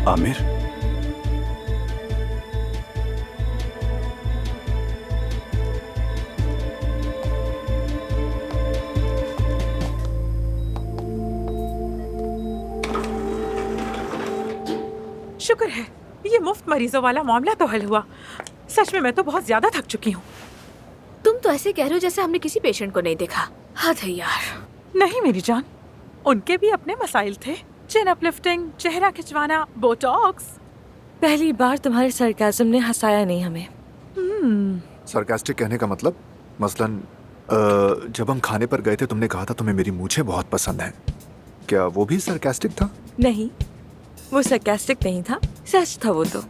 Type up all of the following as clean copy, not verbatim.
आमिर, शुक्र है ये मुफ्त मरीजों वाला मामला तो हल हुआ। सच में मैं तो बहुत ज्यादा थक चुकी हूँ। तुम तो ऐसे कह रहे हो जैसे हमने किसी पेशेंट को नहीं देखा। हद है यार। नहीं मेरी जान, उनके भी अपने मसाइल थे। चिन अपलिफ्टिंग, चेहरा खिंचवाना, बोटॉक्स। पहली बार तुम्हारे सरकाज़म ने हंसाया नहीं हमें। सरकास्टिक कहने का मतलब? मसलन जब हम खाने पर गए थे तुमने कहा था तुम्हें मेरी मूछें बहुत पसंद हैं। क्या वो भी सरकास्टिक था? नहीं, वो सरकास्टिक नहीं था, सच था वो तो।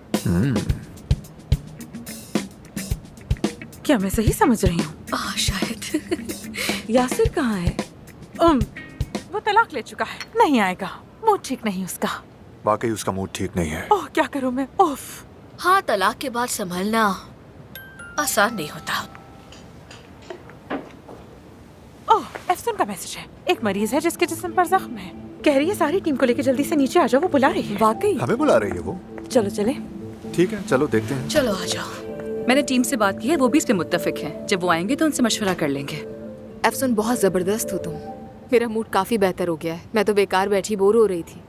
क्या मैं सही समझ रही हूँ? शायद। यासिर कहाँ है? वो तलाक ले चुका है, नहीं आएगा। मूड ठीक नहीं उसका। वाकई उसका मूड ठीक नहीं है। ओह क्या करूँ मैं? ओफ। हाँ, तलाक के बाद संभलना आसान नहीं होता। ओह, एफसन का मैसेज है। एक मरीज है जिसके जिस्म पर जख्म है। कह रही है सारी टीम को लेकर जल्दी से नीचे आ जाओ, वो बुला रही है। वाकई? हमें बुला रही है वो? चलो चले। ठीक है, चलो देखते हैं। चलो आ जाओ। मैंने टीम से बात की है, वो भी इस पे मुत्तफिक हैं। जब वो आएंगे तो उनसे मशवरा कर लेंगे। एफसन, बहुत जबरदस्त हो तुम। मेरा मूड काफी बेहतर हो गया है। मैं तो बेकार बैठी बोर हो रही थी।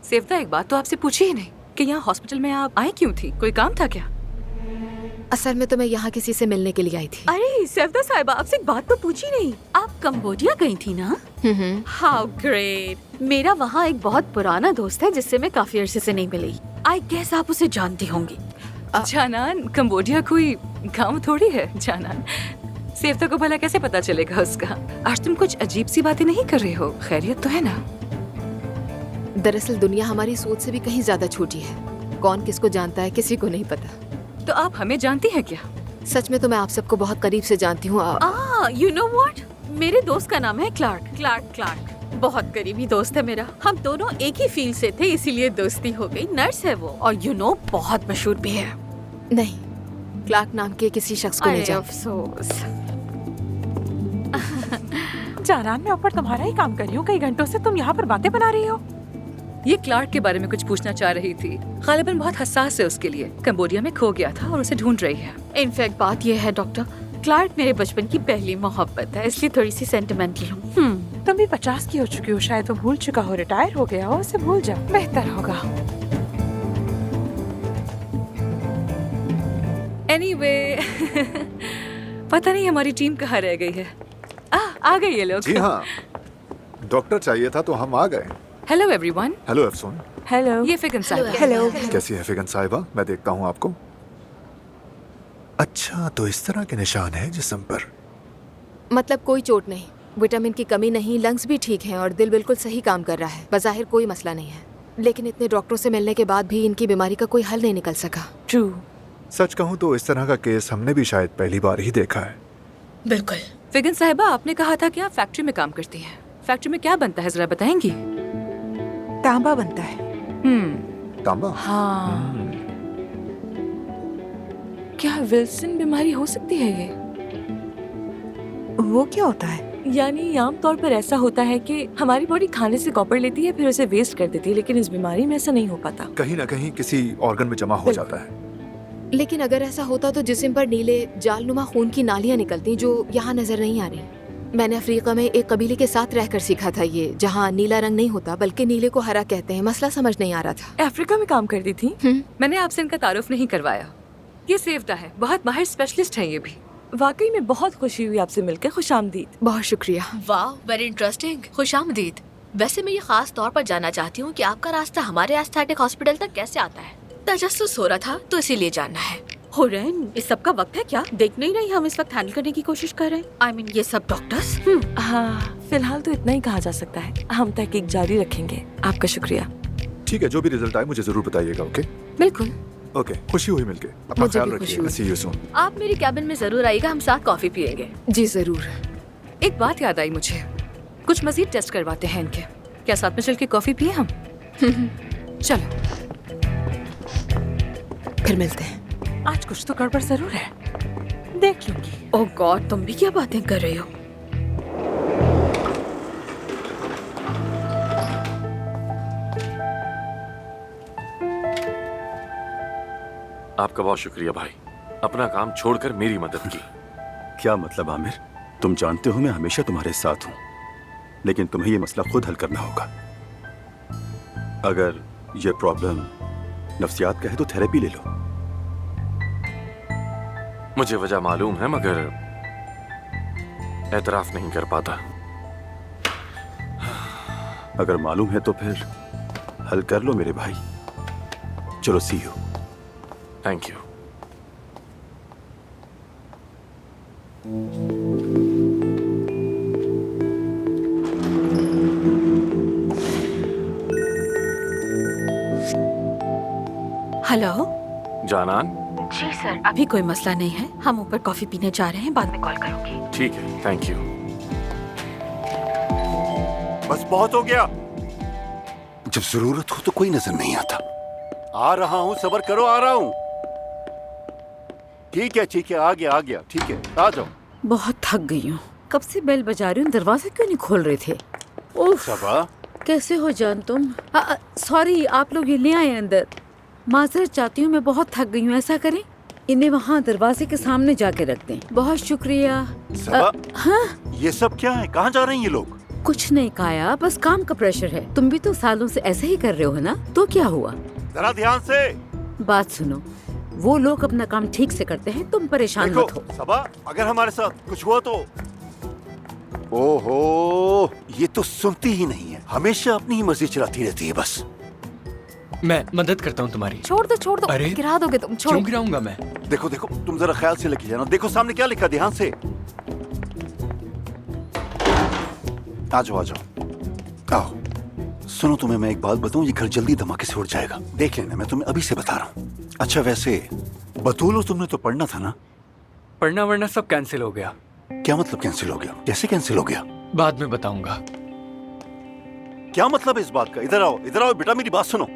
सेफ्ता, एक बात तो आपसे पूछी ही नहीं कि यहाँ हॉस्पिटल में आप आई क्यों थी? कोई काम था क्या? असल में तो मैं यहाँ किसी से मिलने के लिए आई थी। अरे सेफ्ता साहिबा, आपसे एक बात तो पूछी नहीं। आप कंबोडिया गई थी ना? How great. मेरा वहाँ एक बहुत पुराना दोस्त है जिससे मैं काफी अरसे से नहीं मिली। आई गेस आप उसे जानती होंगी। जानान, कंबोडिया कोई गांव थोड़ी है जानान। सेफ्ता को भला कैसे पता चलेगा उसका? आज तुम कुछ अजीब सी बातें नहीं कर रहे हो, खैरियत तो है ना? दरअसल दुनिया हमारी सोच से भी कहीं ज्यादा छोटी है। कौन किसको जानता है किसी को नहीं पता। तो आप हमें जानती हैं क्या? सच में तो मैं आप सबको बहुत करीब से जानती हूँ। यू नो व्हाट, मेरे दोस्त का नाम है क्लार्क। क्लार्क बहुत करीबी दोस्त है मेरा। हम दोनों एक ही फील्ड से थे, इसीलिए दोस्ती हो गई। नर्स है वो, और यू नो बहुत मशहूर भी है। नहीं, क्लार्क नाम के किसी शख्स को नहीं जानती। अफसोस। जानान, मैं ऊपर तुम्हारा ही काम कर रही हूँ। कई घंटों से तुम यहाँ पर बातें बना रही हो। ये क्लार्क के बारे में कुछ पूछना चाह रही थी। गालिबन बहुत हसास है उसके लिए। कंबोडिया में खो गया था और उसे ढूंढ रही है। इनफैक्ट बात यह है डॉक्टर, क्लार्क मेरे बचपन की पहली मोहब्बत है, इसलिए थोड़ी सी सेंटिमेंटल हूँ। तुम भी 50 की हो चुकी हो, शायद वो भूल चुका हो, रिटायर हो गया हो। उसे भूल जाओ, बेहतर होगा। एनीवे, पता नहीं हमारी टीम कहाँ रह गई है। आ गए ये लोग। जी हाँ, डॉक्टर चाहिए था तो हम आ गए। Hello everyone. हेलो एफसून। हेलो। ये फिगन साहब। हेलो। कैसी है फिगन साहिबा? मैं देखता हूँ आपको। अच्छा, तो इस तरह के निशान है जिस्म पर। मतलब कोई चोट नहीं, विटामिन की कमी नहीं, लंग्स भी ठीक हैं और दिल बिल्कुल सही काम कर रहा है। बज़ाहिर कोई मसला नहीं है, लेकिन इतने डॉक्टरों से मिलने के बाद भी इनकी बीमारी का कोई हल नहीं निकल सका। ट्रू। सच कहूँ तो इस तरह का केस हमने भी शायद पहली बार ही देखा है। बिल्कुल। फिगन साहिबा, आपने कहा था कि आप फैक्ट्री में काम करती हैं। फैक्ट्री में क्या बनता है, जरा बताएंगी? तांबा बनता है। तांबा? हाँ। क्या विल्सन बीमारी हो सकती है ये? वो क्या होता है? यानी आम तौर पर ऐसा होता है कि हमारी बॉडी खाने से कॉपर लेती है फिर उसे वेस्ट कर देती है, लेकिन इस बीमारी में ऐसा नहीं हो पाता। कहीं ना कहीं किसी ऑर्गन में जमा हो जाता है। लेकिन अगर ऐसा होता तो जिस्म पर नीले जालनुमा खून की नालियां निकलती जो यहाँ नजर नहीं आ रही। मैंने अफ्रीका में एक कबीले के साथ रहकर सीखा था ये, जहाँ नीला रंग नहीं होता बल्कि नीले को हरा कहते हैं। मसला समझ नहीं आ रहा था। अफ्रीका में काम करती थी? मैंने आपसे इनका तारुफ नहीं करवाया। ये सेफ्ता है, बहुत माहिर स्पेशलिस्ट है ये भी। वाकई में बहुत खुशी हुई आपसे मिलकर। खुशामदीद। बहुत शुक्रिया। वाह, वेरी इंटरेस्टिंग। खुशामदीद। वैसे मैं ये खास तौर पर जानना चाहती हूँ कि आपका रास्ता हमारे एस्थेटिक हॉस्पिटल तक कैसे आता है? तजस्सुस हो रहा था तो इसीलिए जानना है। हुरैन, इस सब का वक्त है क्या? देख नहीं रही हम इस वक्त हैंडल करने की कोशिश कर रहे हैं। आई मीन ये सब डॉक्टर्स। हाँ, फिलहाल तो इतना ही कहा जा सकता है। हम तहकीक जारी रखेंगे। आपका शुक्रिया। ठीक है, जो भी रिजल्ट आए मुझे जरूर बताइएगा। ओके? बिल्कुल। ओके, खुशी हुई मिलके। अपना मुझे ख्याल भी खुशी रखिएगा। हुई। सी यू सून। आप मेरी कैबिन में जरूर आइएगा, हम साथ कॉफी पियेंगे। जी जरूर। एक बात याद आई मुझे, कुछ मजीद टेस्ट करवाते हैं इनके। क्या साथ में चल के कॉफी पिए हम? चलो। फिर मिलते हैं। आज कुछ तो गड़बड़ जरूर है, देख लूंगी। ओह गॉड, तुम भी क्या बातें कर रही हो? आपका बहुत शुक्रिया भाई, अपना काम छोड़कर मेरी मदद की। क्या मतलब आमिर? तुम जानते हो मैं हमेशा तुम्हारे साथ हूं, लेकिन तुम्हें ये मसला खुद हल करना होगा। अगर ये प्रॉब्लम नफ्सियात का है तो थेरेपी ले लो। मुझे वजह मालूम है मगर एतराफ नहीं कर पाता। अगर मालूम है तो फिर हल कर लो मेरे भाई। चलो, see you. Thank you. Hello. Janan. जी सर, अभी कोई मसला नहीं है, हम ऊपर कॉफी पीने जा रहे हैं, बाद में कॉल करूंगी। ठीक है, थैंक यू। बस बहुत हो गया। जब जरूरत हो तो कोई नजर नहीं आता। आ रहा हूँ, सब्र करो, आ रहा हूँ। ठीक है, आ गया, ठीक है, आ जाओ। बहुत थक गई हूँ, कब से बेल बजा रही हूँ, दरवाजा क्यों नहीं खोल रहे थे? उफ, सबा, कैसे हो जान तुम? सॉरी, आप लोग ये ले आए अंदर। माजरत चाहती हूँ, मैं बहुत थक गई हूँ। ऐसा करें, इन्हें वहाँ दरवाजे के सामने जाके रख दें। बहुत शुक्रिया। सबा, हाँ, ये सब क्या है? कहाँ जा रहे हैं ये लोग? कुछ नहीं काया, बस काम का प्रेशर है। तुम भी तो सालों से ऐसे ही कर रहे हो ना, तो क्या हुआ? जरा ध्यान से बात सुनो, वो लोग अपना काम ठीक से करते हैं, तुम परेशान मत हो। सबा, अगर हमारे साथ कुछ हुआ तो। ओहो, ये तो सुनती ही नहीं है, हमेशा अपनी ही मर्जी चलाती रहती है बस। मैं मदद करता हूँ तुम्हारी। छोड़ दो, अरे, गिरा दोगे तुम, छोड़ो। क्यों गिराऊंगा मैं? देखो, तुम जरा ख्याल से लेके जाना। देखो सामने क्या लिखा, ध्यान से। आ जाओ। आओ, सुनो, तुम्हें मैं एक बात बताऊं, ये घर जल्दी धमाके से उड़ जाएगा। देख लेना, मैं तुम्हें अभी से बता रहा हूँ। अच्छा, वैसे बतूलो, तुमने तो पढ़ना था ना? पढ़ना वरना सब कैंसिल हो गया। क्या मतलब कैंसिल हो गया? कैसे कैंसिल हो गया? बाद में बताऊंगा। क्या मतलब है इस बात का? इधर आओ बेटा, मेरी बात सुनो।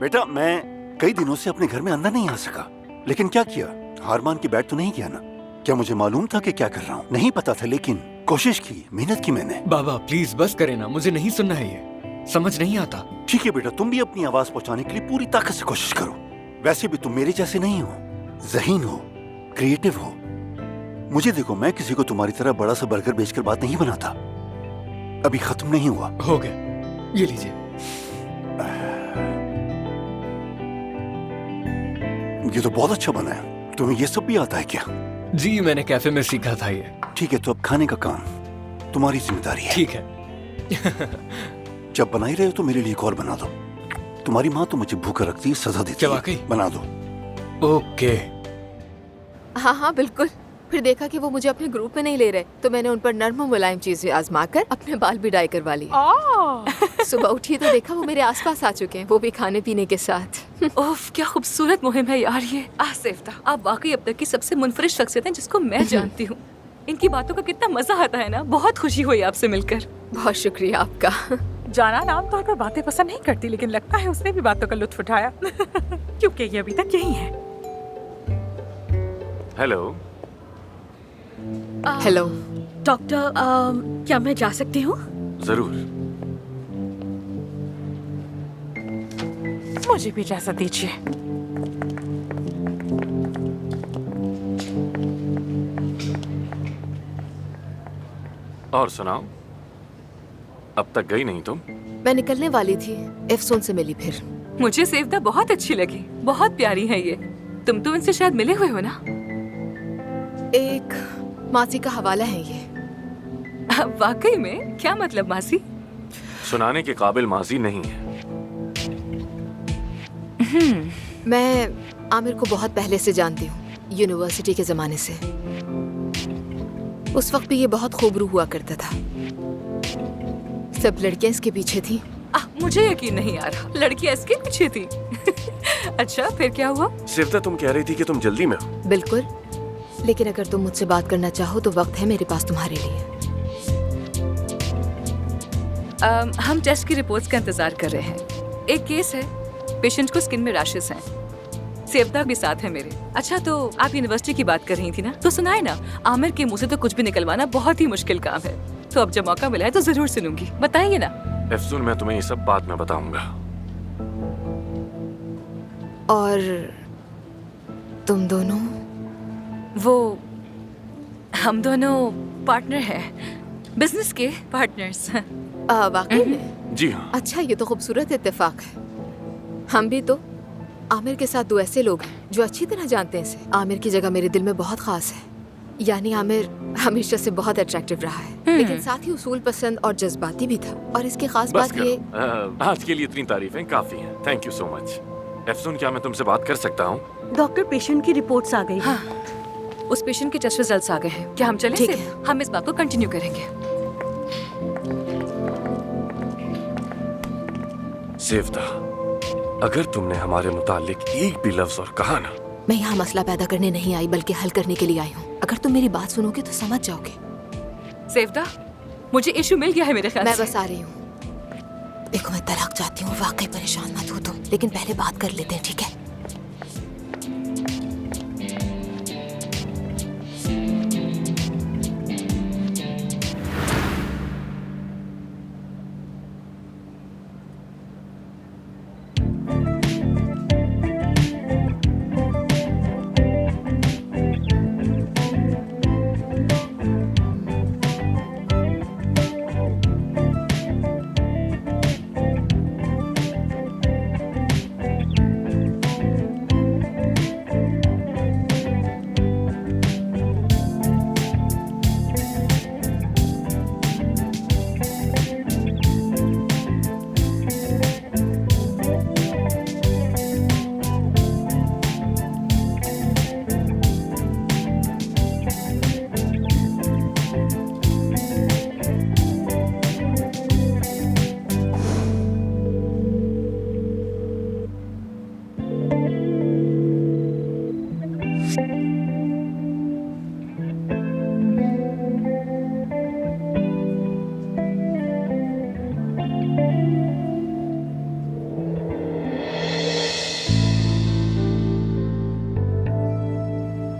बेटा, मैं कई दिनों से अपने घर में अंदर नहीं आ सका, लेकिन क्या किया, हार मान के बैठ तो नहीं किया ना? क्या मुझे मालूम था कि क्या कर रहा हूँ? नहीं पता था, लेकिन कोशिश की, मेहनत की मैंने। बाबा प्लीज बस करे ना, मुझे नहीं सुनना है, ये समझ नहीं आता। ठीक है बेटा, तुम भी अपनी आवाज पहुंचाने के लिए पूरी ताकत से कोशिश करो। वैसे भी तुम मेरे जैसे नहीं हो, ज़हीन हो, क्रिएटिव हो। मुझे देखो, मैं किसी को तुम्हारी तरह बड़ा सा बर्गर बेचकर बात नहीं बनाता। अभी खत्म नहीं हुआ। हो गया, ये लीजिए। ये तो बहुत अच्छा बना है। तुम्हें ये सब भी आता है क्या? जी, मैंने कैफे में सीखा था ये। ठीक है, तो अब खाने का काम तुम्हारी जिम्मेदारी है। ठीक है। जब बना ही रहे हो तो मेरे लिए एक और बना दो। तुम्हारी माँ तो मुझे भूखा रखती है, सजा देती क्या है। वाकई? बना दो। ओके। हाँ, बिल्कुल। फिर देखा कि वो मुझे अपने ग्रुप में नहीं ले रहे, तो मैंने उन पर नर्म और मुलायम चीजें आजमा कर अपने बाल भी डाई करवा लिए। सुबह उठी तो देखा वो मेरे आसपास आ चुके हैं, वो भी खाने पीने के साथ। ओफ, क्या खूबसूरत मुहिम है यार ये। सेफ्ता, आप वाकई अब तक की सबसे मुनफरिद शख्सियत हैं जिसको मैं जानती हूँ। इनकी बातों का कितना मजा आता है ना। बहुत खुशी हुई आपसे मिलकर। बहुत शुक्रिया आपका। जाना आमतौर पर बातें पसंद नहीं करती, लेकिन लगता है उसने भी बातों का लुत्फ उठाया क्योंकि ये अभी तक यही है। हेलो। हेलो डॉक्टर, क्या मैं जा सकती हूँ? जरूर। मुझे भी इजाजत दीजिए। और सुनाओ, अब तक गई नहीं तुम? मैं निकलने वाली थी, एफसोन से मिली फिर। मुझे सेफ्ता बहुत अच्छी लगी, बहुत प्यारी है ये। तुम तो इनसे शायद मिले हुए हो ना? एक मासी का हवाला है ये। वाकई में? क्या मतलब मासी? सुनाने के काबिल माजी नहीं है। मैं आमिर को बहुत पहले से जानती हूँ, यूनिवर्सिटी के जमाने से। उस वक्त भी ये बहुत खूबरू हुआ करता था, सब लड़कियां इसके पीछे थी। मुझे यकीन नहीं आ रहा, लड़की इसके पीछे थी। अच्छा, फिर क्या हुआ? सिर्फ तुम कह रही थी कि तुम जल्दी में हो। बिल्कुल, लेकिन अगर तुम मुझसे बात करना चाहो तो वक्त है मेरे पास तुम्हारे लिए। हम टेस्ट की रिपोर्ट्स का इंतजार कर रहे हैं। एक केस है, पेशेंट को स्किन में रैशेस हैं। सेवता भी साथ है मेरे। अच्छा, तो आप यूनिवर्सिटी की बात कर रही थी ना, तो सुनाए ना। आमिर के मुंह से तो कुछ भी निकलवाना बहुत ही मुश्किल काम है, तो अब जब मौका मिला है तो जरूर सुनूंगी। बताइए ना। अफसून, मैं तुम्हें ये सब बाद में बताऊंगा। और तुम दोनों? वो हम दोनों पार्टनर हैं, बिजनेस के पार्टनर्स। वाकई में? जी हाँ। अच्छा, ये तो खूबसूरत इत्तेफाक है। हम भी तो आमिर के साथ दो ऐसे लोग हैं जो अच्छी तरह जानते हैं इसे। आमिर की जगह मेरे दिल में बहुत खास है। यानी आमिर हमेशा से बहुत अट्रैक्टिव रहा है, लेकिन साथ ही उसूल पसंद और जज्बाती भी था। और इसकी खास बस बात ये करो। आज के लिए इतनी तारीफें काफी हैं। Thank you so much. Afsoon, क्या मैं तुमसे बात कर सकता हूँ? डॉक्टर, पेशेंट की रिपोर्ट्स आ गई। हाँ, उस पेशेंट के टेस्ट रिजल्ट्स आ गए हैं। क्या हम चलें? ठीक सिर्फ हम इस बात को कंटिन्यू करेंगे। सेवदा, अगर तुमने हमारे मुतालिक एक भी लफ्ज और कहा ना। मैं यहाँ मसला पैदा करने नहीं आई बल्कि हल करने के लिए आई हूँ। अगर तुम मेरी बात सुनोगे तो समझ जाओगे। सेवदा, मुझे इशू मिल गया है मेरे ख्याल मैं से। बस आ रही हूँ। देखो, मैं तलाक चाहती हूँ, वाकई परेशान मत हो तुम, लेकिन पहले बात कर लेते हैं, ठीक है?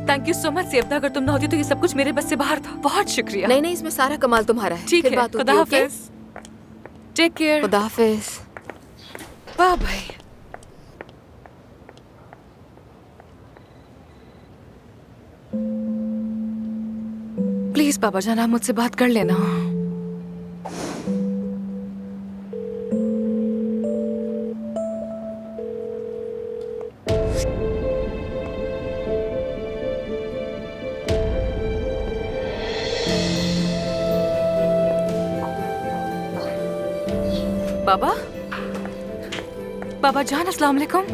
Thank you so much Sevda, अगर तुम ना होती तो ये सब कुछ मेरे बस से बाहर था। बहुत शुक्रिया। नहीं, इसमें सारा कमाल तुम्हारा है। ठीक फिर है, बात होगी, खुदा ओके? हाफिज। Take care. खुदा हाफिज। वाह भाई, प्लीज बाबा जान, आप मुझसे बात कर लेना। बाबा, बाबा जान, अस्सलाम वालेकुम।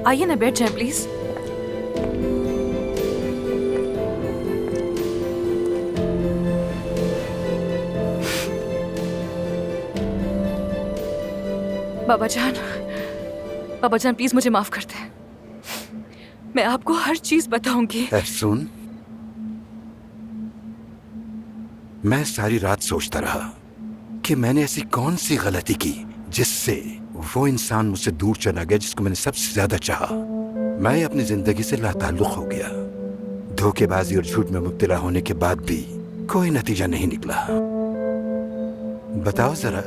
आइए ना, बैठ जाए प्लीज। बाबा जान प्लीज मुझे माफ कर दें। मैं आपको हर चीज बताऊंगी। सुन, मैं सारी रात सोचता रहा कि मैंने ऐसी कौन सी गलती की जिससे वो इंसान मुझसे दूर चला गया जिसको मैंने सबसे ज्यादा चाहा। मैं अपनी जिंदगी से लाताल्लुक हो गया। धोखेबाजी और झूठ में मुब्तला होने के बाद भी कोई नतीजा नहीं निकला। बताओ जरा,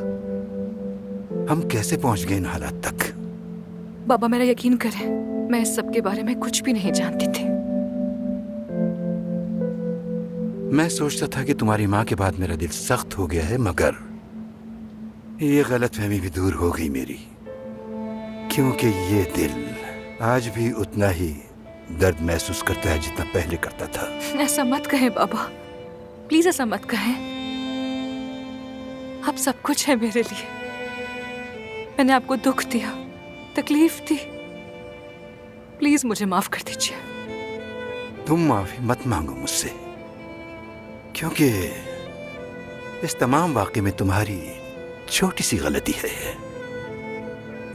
हम कैसे पहुंच गए इन हालात तक? बाबा मेरा यकीन करें, मैं इस सब के बारे में कुछ भी नहीं जानती थी। मैं सोचता था कि तुम्हारी माँ के बाद मेरा दिल सख्त हो गया है, मगर ये गलतफहमी भी दूर हो गई मेरी, क्योंकि ये दिल आज भी उतना ही दर्द महसूस करता है जितना पहले करता था। ऐसा मत कहें बाबा, प्लीज ऐसा मत कहें। अब सब कुछ है मेरे लिए। मैंने आपको दुख दिया, तकलीफ दी, प्लीज मुझे माफ कर दीजिए। तुम माफी मत मांगो मुझसे, क्योंकि इस तमाम वाक़े में तुम्हारी छोटी सी गलती है,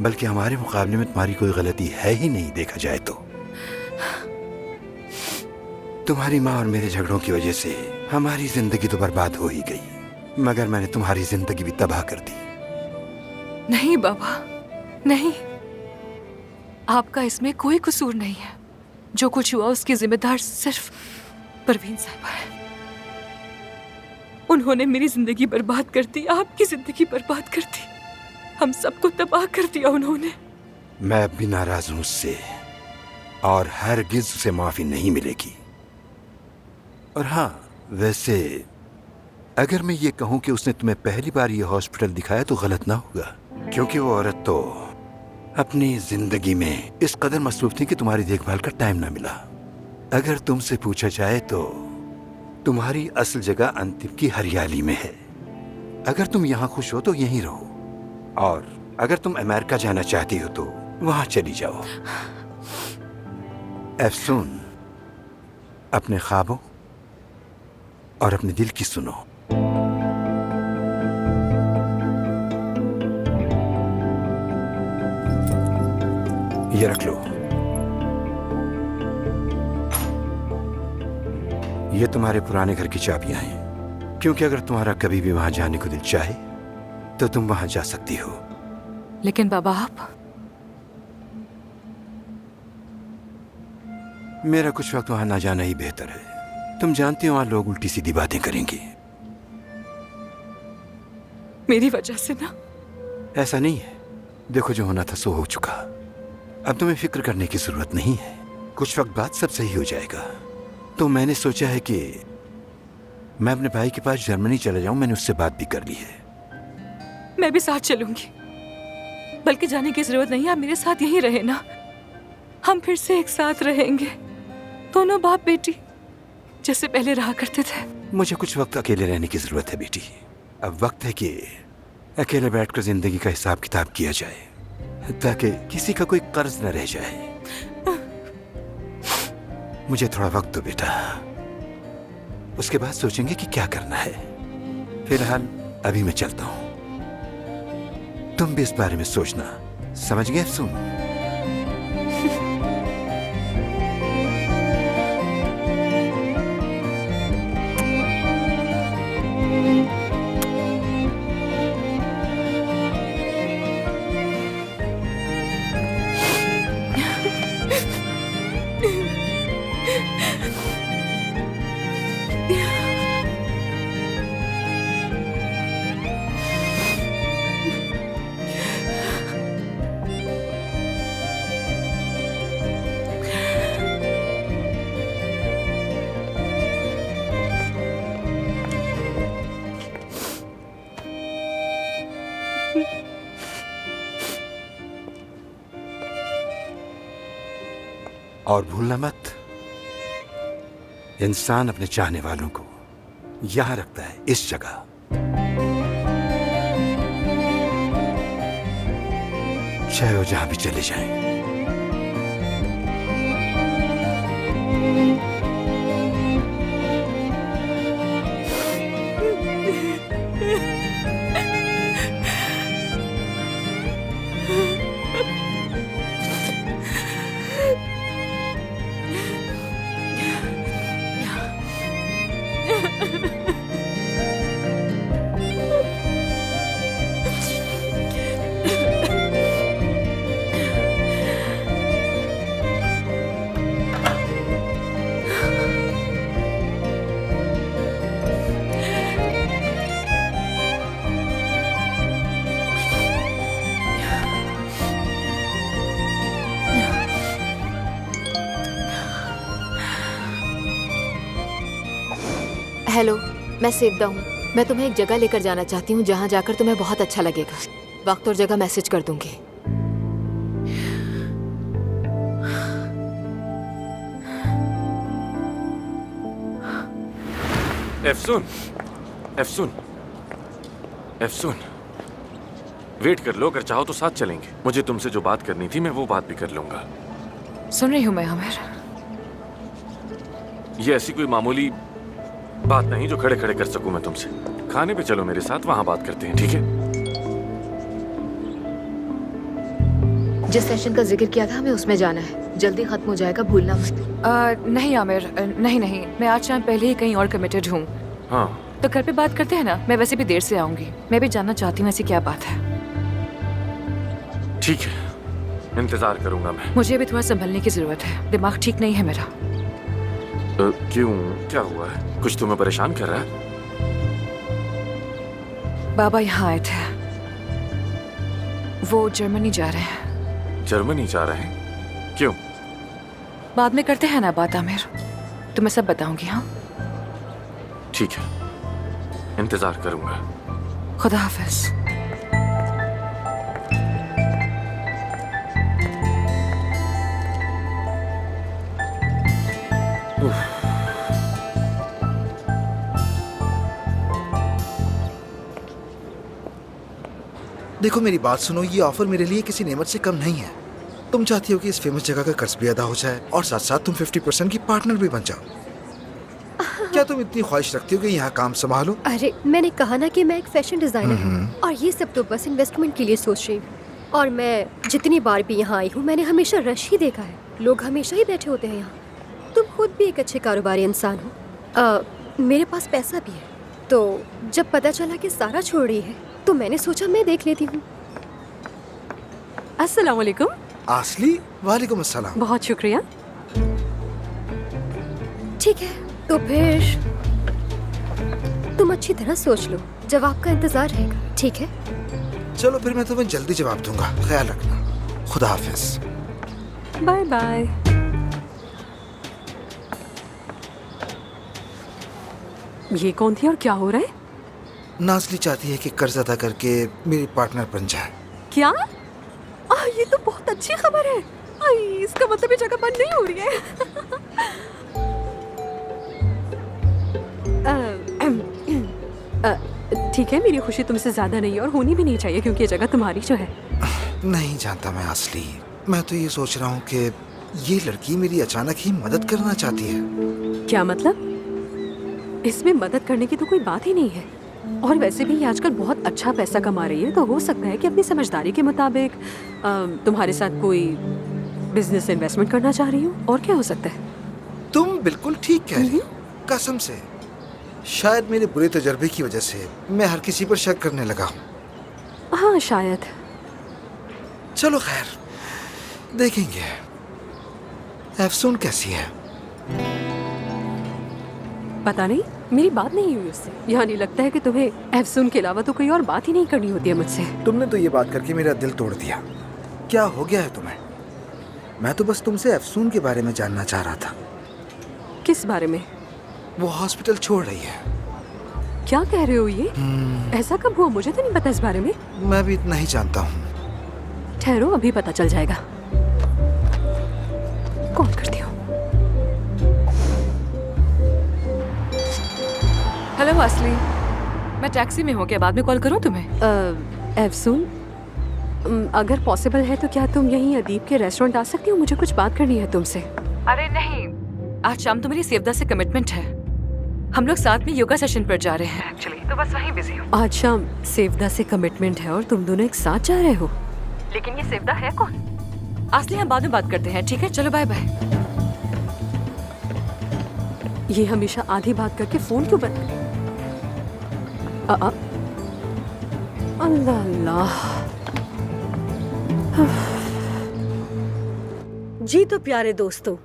बल्कि हमारे मुकाबले में तुम्हारी कोई गलती है ही नहीं देखा जाए तो। तुम्हारी माँ और मेरे झगड़ों की वजह से हमारी जिंदगी तो बर्बाद हो ही गई, मगर मैंने तुम्हारी जिंदगी भी तबाह कर दी। नहीं बाबा, नहीं, आपका इसमें कोई कसूर नहीं है। जो कुछ हुआ उसकी जिम्मेदार सिर्फ परवीन साहिबा है। उन्होंने मेरी जिंदगी बर्बाद कर दी, आपकी जिंदगी बर्बाद कर दी, हम सबको तबाह कर दिया उन्होंने। मैं अब भी नाराज हूं उससे, और हरगिज उसे माफी नहीं मिलेगी। और हाँ, वैसे अगर मैं ये कहूं कि उसने तुम्हें पहली बार ये हॉस्पिटल दिखाया तो गलत ना होगा, क्योंकि वो औरत तो अपनी जिंदगी में इस कदर मसरूफ थी कि तुम्हारी देखभाल का टाइम ना मिला। अगर तुमसे पूछा जाए तो तुम्हारी असल जगह अंतिम की हरियाली में है। अगर तुम यहाँ खुश हो तो यहीं रहो, और अगर तुम अमेरिका जाना चाहती हो तो वहां चली जाओ। एफसून, अपने ख्वाबों और अपने दिल की सुनो। ये रख लो। ये तुम्हारे पुराने घर की चाबियां हैं, क्योंकि अगर तुम्हारा कभी भी वहां जाने को दिल चाहे तो तुम वहां जा सकती हो। लेकिन बाबा आप, मेरा कुछ वक्त वहां ना जाना ही बेहतर है। तुम जानती हो वहां लोग उल्टी सीधी बातें करेंगे। मेरी वजह से ना? ऐसा नहीं है। देखो, जो होना था सो हो चुका। अब तुम्हें फिक्र करने की जरूरत नहीं है। कुछ वक्त बाद सब सही हो जाएगा। तो मैंने सोचा है कि मैं अपने भाई के पास जर्मनी चला जाऊं। मैंने उससे बात भी कर ली है। मैं भी साथ चलूंगी, बल्कि जाने की जरूरत नहीं है। आप मेरे साथ यहीं रहे ना, हम फिर से एक साथ रहेंगे, दोनों बाप बेटी जैसे पहले रहा करते थे। मुझे कुछ वक्त अकेले रहने की जरूरत है बेटी। अब वक्त है कि अकेले बैठकर जिंदगी का हिसाब किताब किया जाए, ताकि किसी का कोई कर्ज न रह जाए। मुझे थोड़ा वक्त दो बेटा, उसके बाद सोचेंगे कि क्या करना है। फिलहाल अभी मैं चलता हूं। तुम भी इस बारे में सोचना, समझ गए? सुन, और भूलना मत, इंसान अपने चाहने वालों को यहां रखता है, इस जगह। चाहे वो जहां भी चले जाएं। हेलो, मैं सेवदा हूँ। मैं तुम्हें एक जगह लेकर जाना चाहती हूँ जहाँ जाकर तुम्हें बहुत अच्छा लगेगा। वक्त और जगह मैसेज कर दूंगी। एफसून, एफसून, एफसून, वेट कर लो। अगर चाहो तो साथ चलेंगे। मुझे तुमसे जो बात करनी थी मैं वो बात भी कर लूंगा। सुन रही हूँ मैं आमिर। ये ऐसी कोई मामूली बात नहीं जो खड़े खड़े कर सकूं मैं तुमसे। खाने पे चलो मेरे साथ, वहां बात करते हैं, ठीक है? जिस सेशन का जिक्र किया था हमें उसमें जाना है। जल्दी खत्म हो जाएगा, भूलना मत। नहीं आमिर, नहीं नहीं, मैं आज शाम पहले ही कहीं और कमिटेड हूँ। हाँ, तो घर पे बात करते हैं ना। मैं वैसे भी देर से आऊंगी। मैं भी जानना चाहती हूँ ऐसी क्या बात है। ठीक है, इंतजार करूंगा मैं। मुझे भी थोड़ा संभलने की जरूरत है, दिमाग ठीक नहीं है मेरा। क्यों, क्या हुआ है? कुछ तुम्हें परेशान कर रहा है? बाबा यहाँ आए थे, वो जर्मनी जा रहे हैं। जर्मनी जा रहे हैं? क्यों? बाद में करते हैं ना बात आमिर, तो मैं सब बताऊंगी। हाँ ठीक है, इंतजार करूंगा। खुदा हाफिज। देखो मेरी बात सुनो, ये ऑफर मेरे लिए किसी नेमत से कम नहीं है। तुम चाहती हो कि इस फेमस जगह का कर्ज भी अदा हो जाए और साथ साथ तुम 50% की पार्टनर भी बन जाओ। क्या तुम इतनी ख्वाहिश रखती हो कि यहाँ काम संभालो? अरे मैंने कहा ना कि मैं एक फैशन डिजाइनर हूँ और ये सब तो बस इन्वेस्टमेंट के लिए सोच रही हूँ। और मैं जितनी बार भी यहाँ आई हूँ मैंने हमेशा रश ही देखा है, लोग हमेशा ही बैठे होते हैं यहाँ। तुम खुद भी एक अच्छे कारोबारी इंसान हो, मेरे पास पैसा भी है, तो जब पता चला कि सारा छोड़ रही है तो मैंने सोचा मैं देख लेती हूँ। अस्सलाम वालेकुम। आसली, वालेकुम अस्सलाम। बहुत शुक्रिया। ठीक है, तो फिर तुम अच्छी तरह सोच लो, जवाब का इंतजार रहेगा। ठीक है, चलो फिर मैं तुम्हें जल्दी जवाब दूंगा, ख्याल रखना। खुदा हाफिज। Bye bye. ये कौन थी और क्या हो रहा है? नाजली चाहती है कि कर्ज अदा करके मेरी पार्टनर बन जाए। क्या? ये तो बहुत अच्छी खबर है। इसका मतलब ये जगह बंद नहीं हो रही है। ठीक है, मेरी खुशी तुमसे ज्यादा नहीं है और होनी भी नहीं चाहिए क्योंकि ये जगह तुम्हारी जो है। नहीं जानता मैं असली, मैं तो ये सोच रहा हूँ कि ये लड़की मेरी अचानक ही मदद करना चाहती है। क्या मतलब? इसमें मदद करने की तो कोई बात ही नहीं है। और वैसे भी ये आजकल बहुत अच्छा पैसा कमा रही है, तो हो सकता है कि अपनी समझदारी के मुताबिक तुम्हारे साथ कोई बिजनेस इन्वेस्टमेंट करना चाह रही हो। और क्या हो सकता है? तुम बिल्कुल ठीक कह रही हो, कसम से। शायद मेरे बुरे तजर्बे की वजह से मैं हर किसी पर शक करने लगा हूँ। हाँ शायद। चलो खैर, देखेंगे। अफसून कैसी है? पता नहीं, मेरी बात नहीं हुई उससे। यानी लगता है कि तुम्हें अफसून के अलावा तो कोई और बात ही नहीं करनी होती है मुझसे। तुमने तो ये बात करके मेरा दिल तोड़ दिया। क्या हो गया है तुम्हें? मैं तो बस तुमसे अफसून के बारे में जानना चाह रहा था। किस बारे में? वो हॉस्पिटल छोड़ रही है। क्या कह रहे हो ये? ऐसा कब हुआ? मुझे तो नहीं पता इस बारे में। मैं भी इतना ही जानता हूँ। ठहरो, अभी पता चल जाएगा। कॉल करती हूँ। हेलो असली, मैं टैक्सी में हूँ, क्या बाद में कॉल करूँ तुम्हें? अफसून, अगर पॉसिबल है तो क्या तुम यहीं अदीब के रेस्टोरेंट आ सकती हो? मुझे कुछ बात करनी है तुमसे। अरे नहीं, आज शाम तो मेरी सेवदा से कमिटमेंट है। हम लोग साथ में योगा सेशन पर जा रहे हैं एक्चुअली, तो बस वहीं बिजी हूँ। आज शाम सेवदा से कमिटमेंट है और तुम दोनों एक साथ जा रहे हो? लेकिन ये सेवदा है कौन? असली, हम बाद में बात करते हैं, ठीक है? चलो बाय बाय। ये हमेशा आधी बात करके फोन क्यों बंद? अल्लाह अल्लाह। जी तो प्यारे दोस्तों,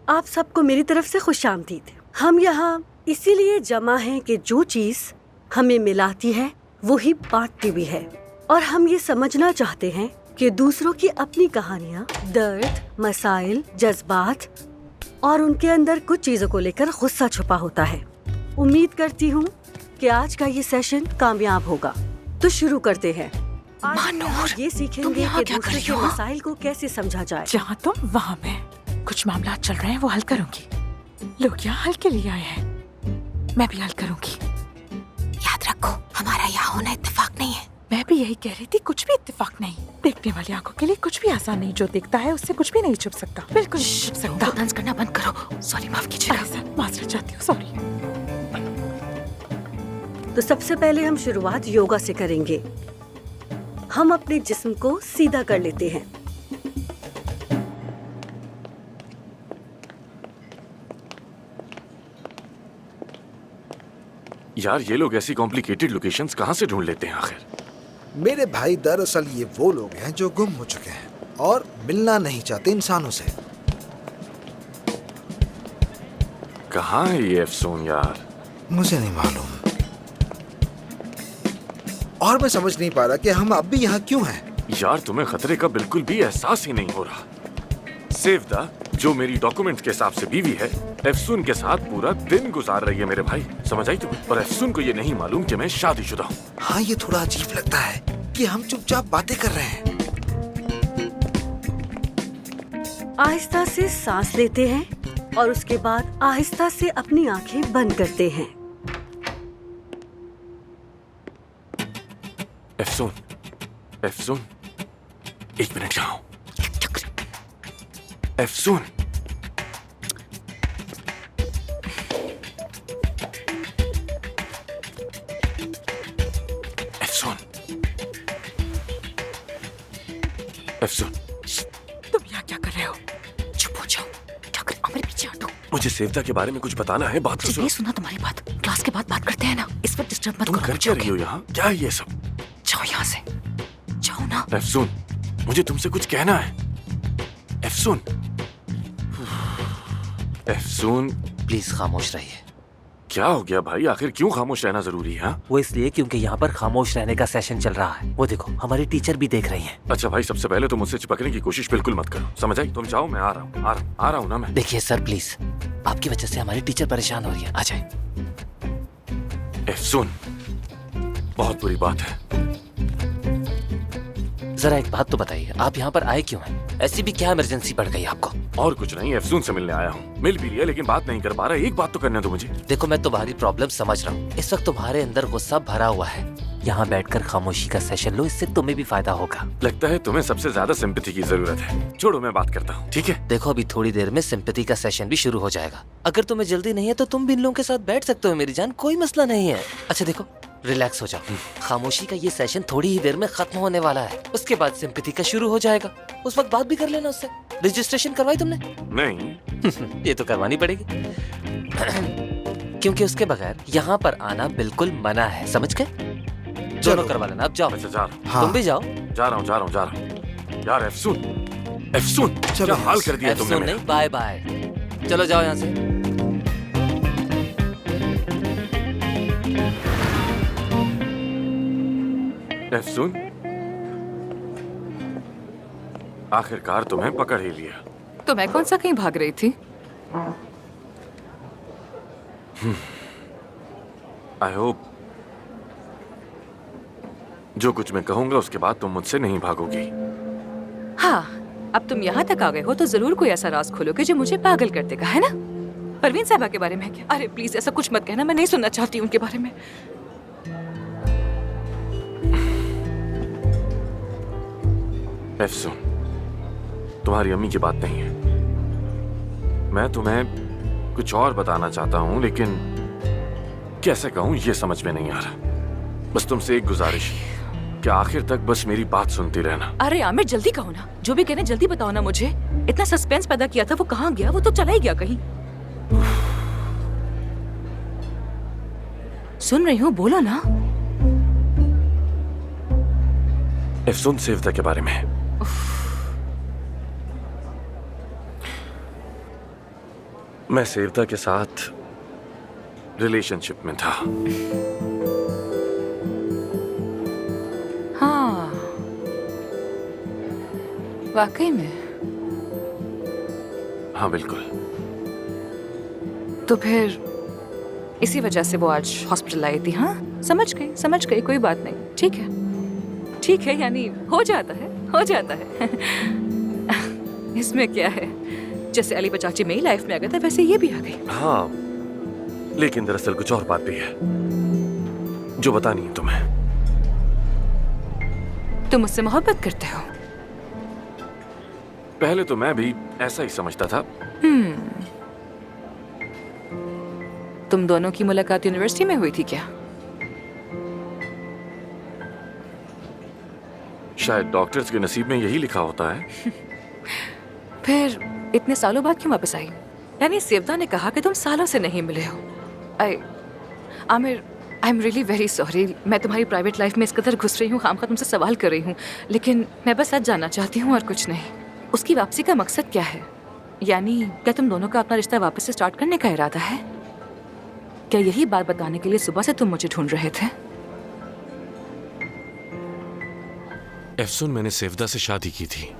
आप सबको मेरी तरफ से खुशामदीद। हम यहाँ इसीलिए जमा हैं कि जो चीज हमें मिलाती है वही बांटती भी है, और हम ये समझना चाहते हैं कि दूसरों की अपनी कहानियाँ, दर्द, मसाइल, जज्बात और उनके अंदर कुछ चीजों को लेकर गुस्सा छुपा होता है। उम्मीद करती हूँ कि आज का ये सेशन कामयाब होगा। तो शुरू करते हैं। आज ये सीखेंगे कि दूसरे के मसाइल को कैसे समझा जाए। जहाँ तुम वहाँ मैं। कुछ मामला चल रहे हैं वो हल करूंगी। लोग यहाँ हल के लिए आए हैं, मैं भी हल करूंगी। याद रखो, हमारा यहाँ होना इत्तेफाक नहीं है। मैं भी यही कह रही थी, कुछ भी इत्तेफाक नहीं। देखने वाली आंखों के लिए कुछ भी आसान नहीं। जो दिखता है उससे कुछ भी नहीं छुप सकता, बिल्कुल नहीं छुप सकता। डांस करना बंद करो। सॉरी, माफ कीजिएगा। माजरत चाहती हूँ, सॉरी। तो सबसे पहले हम शुरुआत योगा से करेंगे। हम अपने जिस्म को सीधा कर लेते हैं। यार, ये लोग ऐसी कॉम्प्लिकेटेड लोकेशंस कहाँ से ढूंढ लेते हैं आखिर? मेरे भाई, दरअसल ये वो लोग हैं जो गुम हो चुके हैं और मिलना नहीं चाहते इंसानों से। कहाँ है ये अफसून यार? मुझे नहीं मालूम, और मैं समझ नहीं पा रहा कि हम अब भी यहाँ क्यों हैं। यार, तुम्हें खतरे का बिल्कुल भी एहसास ही नहीं हो रहा। सेवदा, जो मेरी डॉक्यूमेंट के हिसाब से बीवी है, एफसून के साथ पूरा दिन गुजार रही है मेरे भाई। समझ आई तुम्हें? और एफसून को ये नहीं मालूम कि मैं शादीशुदा हूँ। हाँ, ये थोड़ा अजीब लगता है कि हम चुपचाप बातें कर रहे हैं। आहिस्ता से सांस लेते हैं और उसके बाद आहिस्ता से अपनी आंखें बंद करते हैं। एफसून, एफसून, एक मिनट यहाँ। एफसून, एफसून, एफसून, तुम यहाँ क्या कर रहे हो? चुप हो जाओ। क्या कर, मेरे पीछे हटो। मुझे सेवदा के बारे में कुछ बताना है। बात तो सुनो। नहीं सुना तुम्हारी बात। क्लास के बाद बात करते हैं ना। इस पर डिस्टर्ब मत तुम करो। कर क्या रही हो यहाँ? क्या है ये सब? जाओ यहाँ से, जाओ ना। एफसून, मुझे तुमसे कुछ कहना है। एफसून, एफसून, प्लीज खामोश रहिए। क्या हो गया भाई? आखिर क्यों खामोश रहना जरूरी है? वो इसलिए क्योंकि यहाँ पर खामोश रहने का सेशन चल रहा है। वो देखो, हमारी टीचर भी देख रही हैं। अच्छा भाई, सबसे पहले तो मुझसे चिपकने की कोशिश बिल्कुल मत करो। समझ आई? तुम जाओ, मैं आ रहा हूँ, आ रहा हूँ ना मैं। देखिए सर, प्लीज, आपकी वजह से हमारी टीचर परेशान हो रही है। आ जाए। एफसून, बहुत बुरी बात है। जरा एक बात तो बताइए, आप यहाँ पर आए क्यों हैं? ऐसी भी क्या इमरजेंसी पड़ गई आपको? और कुछ नहीं, एफसून से मिलने आया हूँ। मिल भी लिया लेकिन बात नहीं कर पा रहा। एक बात तो करने दो मुझे। देखो, मैं तुम्हारी प्रॉब्लम समझ रहा हूँ। इस वक्त तुम्हारे अंदर गुस्सा भरा हुआ है। यहाँ बैठकर खामोशी का सेशन लो, इससे तुम्हें भी फायदा होगा। लगता है तुम्हें सबसे ज्यादा सिंपैथी की जरूरत है। छोड़ो, मैं बात करता हूँ, ठीक है? देखो, अभी थोड़ी देर में सिंपैथी का सेशन भी शुरू हो जाएगा। अगर तुम्हें जल्दी नहीं है तो तुम भी इन लोगों के साथ बैठ सकते हो मेरी जान, कोई मसला नहीं है। अच्छा देखो, रिलैक्स हो जाओ। खामोशी का ये सेशन थोड़ी ही देर में खत्म होने वाला है। उसके बाद सिंपैथी का शुरू हो जाएगा। उस वक्त बात भी कर लेना उससे। रजिस्ट्रेशन करवाई तुमने? नहीं। ये तो करवानी पड़ेगी क्योंकि उसके बगैर यहाँ पर आना बिल्कुल मना है, समझ गए? दोनों करवा लेना। अब जाओ। अच्छा, जा रहा हूँ। हाँ। तुम भी जाओ। जा रहा हूँ। यार एफसून, एफसून, क्या हाल कर दिया तुमने? नहीं, बाय बाय। चलो जाओ यहाँ से। एफसून, आखिरकार तुम्हें पकड़ ही लिया। तो मैं कौन सा कहीं भाग रही थी? आई होप जो कुछ मैं कहूंगा उसके बाद तुम मुझसे नहीं भागोगी। हाँ, अब तुम यहाँ तक आ गए हो तो जरूर कोई ऐसा राज खोलोगे जो मुझे पागल कर देगा, है ना? परवीन साहबा के बारे में है क्या? अरे प्लीज ऐसा कुछ मत कहना, मैं नहीं सुनना चाहती उनके बारे में। एफसून, तुम्हारी अम्मी की बात नहीं है। मैं तुम्हें कुछ और बताना चाहता हूँ लेकिन कैसे कहूँ ये समझ में नहीं आ रहा। बस तुमसे एक गुजारिश कि आखिर तक बस मेरी बात सुनती रहना। अरे आमिर, जल्दी कहो ना, जो भी कहने जल्दी बताओ ना मुझे। इतना सस्पेंस पैदा किया था, वो कहाँ गया? वो तो चला ही गया कहीं। सुन रही हूँ, बोलो ना। एफसून, सेवदा के बारे में। मैं सेवदा के साथ रिलेशनशिप में था। हाँ, वाकई में? हाँ बिल्कुल। तो फिर इसी वजह से वो आज हॉस्पिटल आई थी? हाँ, समझ गई, कोई बात नहीं। ठीक है, यानी हो जाता है। इसमें क्या है, जैसे अली बचाची मेरी लाइफ में आ गया था वैसे ये भी आ गई। हाँ, लेकिन दरअसल कुछ और बात भी है जो बतानी है तुम्हें। तुम मुझसे मोहब्बत करते हो? पहले तो मैं भी ऐसा ही समझता था। तुम दोनों की मुलाकात यूनिवर्सिटी में हुई थी क्या? शायद डॉक्टर्स के नसीब में यही लिखा होता है। फिर इतने सालों बाद क्यों वापस आई? यानी सेवदा ने कहा कि तुम सालों से नहीं मिले हो। आमिर, आई एम रियली वेरी सॉरी। मैं तुम्हारी प्राइवेट लाइफ में इस कदर घुस रही हूँ, खामखा तुमसे सवाल कर रही हूँ, लेकिन मैं बस सच जानना चाहती हूँ और कुछ नहीं। उसकी वापसी का मकसद क्या है? यानी क्या तुम दोनों का अपना रिश्ता वापस से स्टार्ट करने का इरादा है? क्या यही बात बताने के लिए सुबह से तुम मुझे ढूंढ रहे थे? एफसून, मैंने सेवदा से शादी की थी।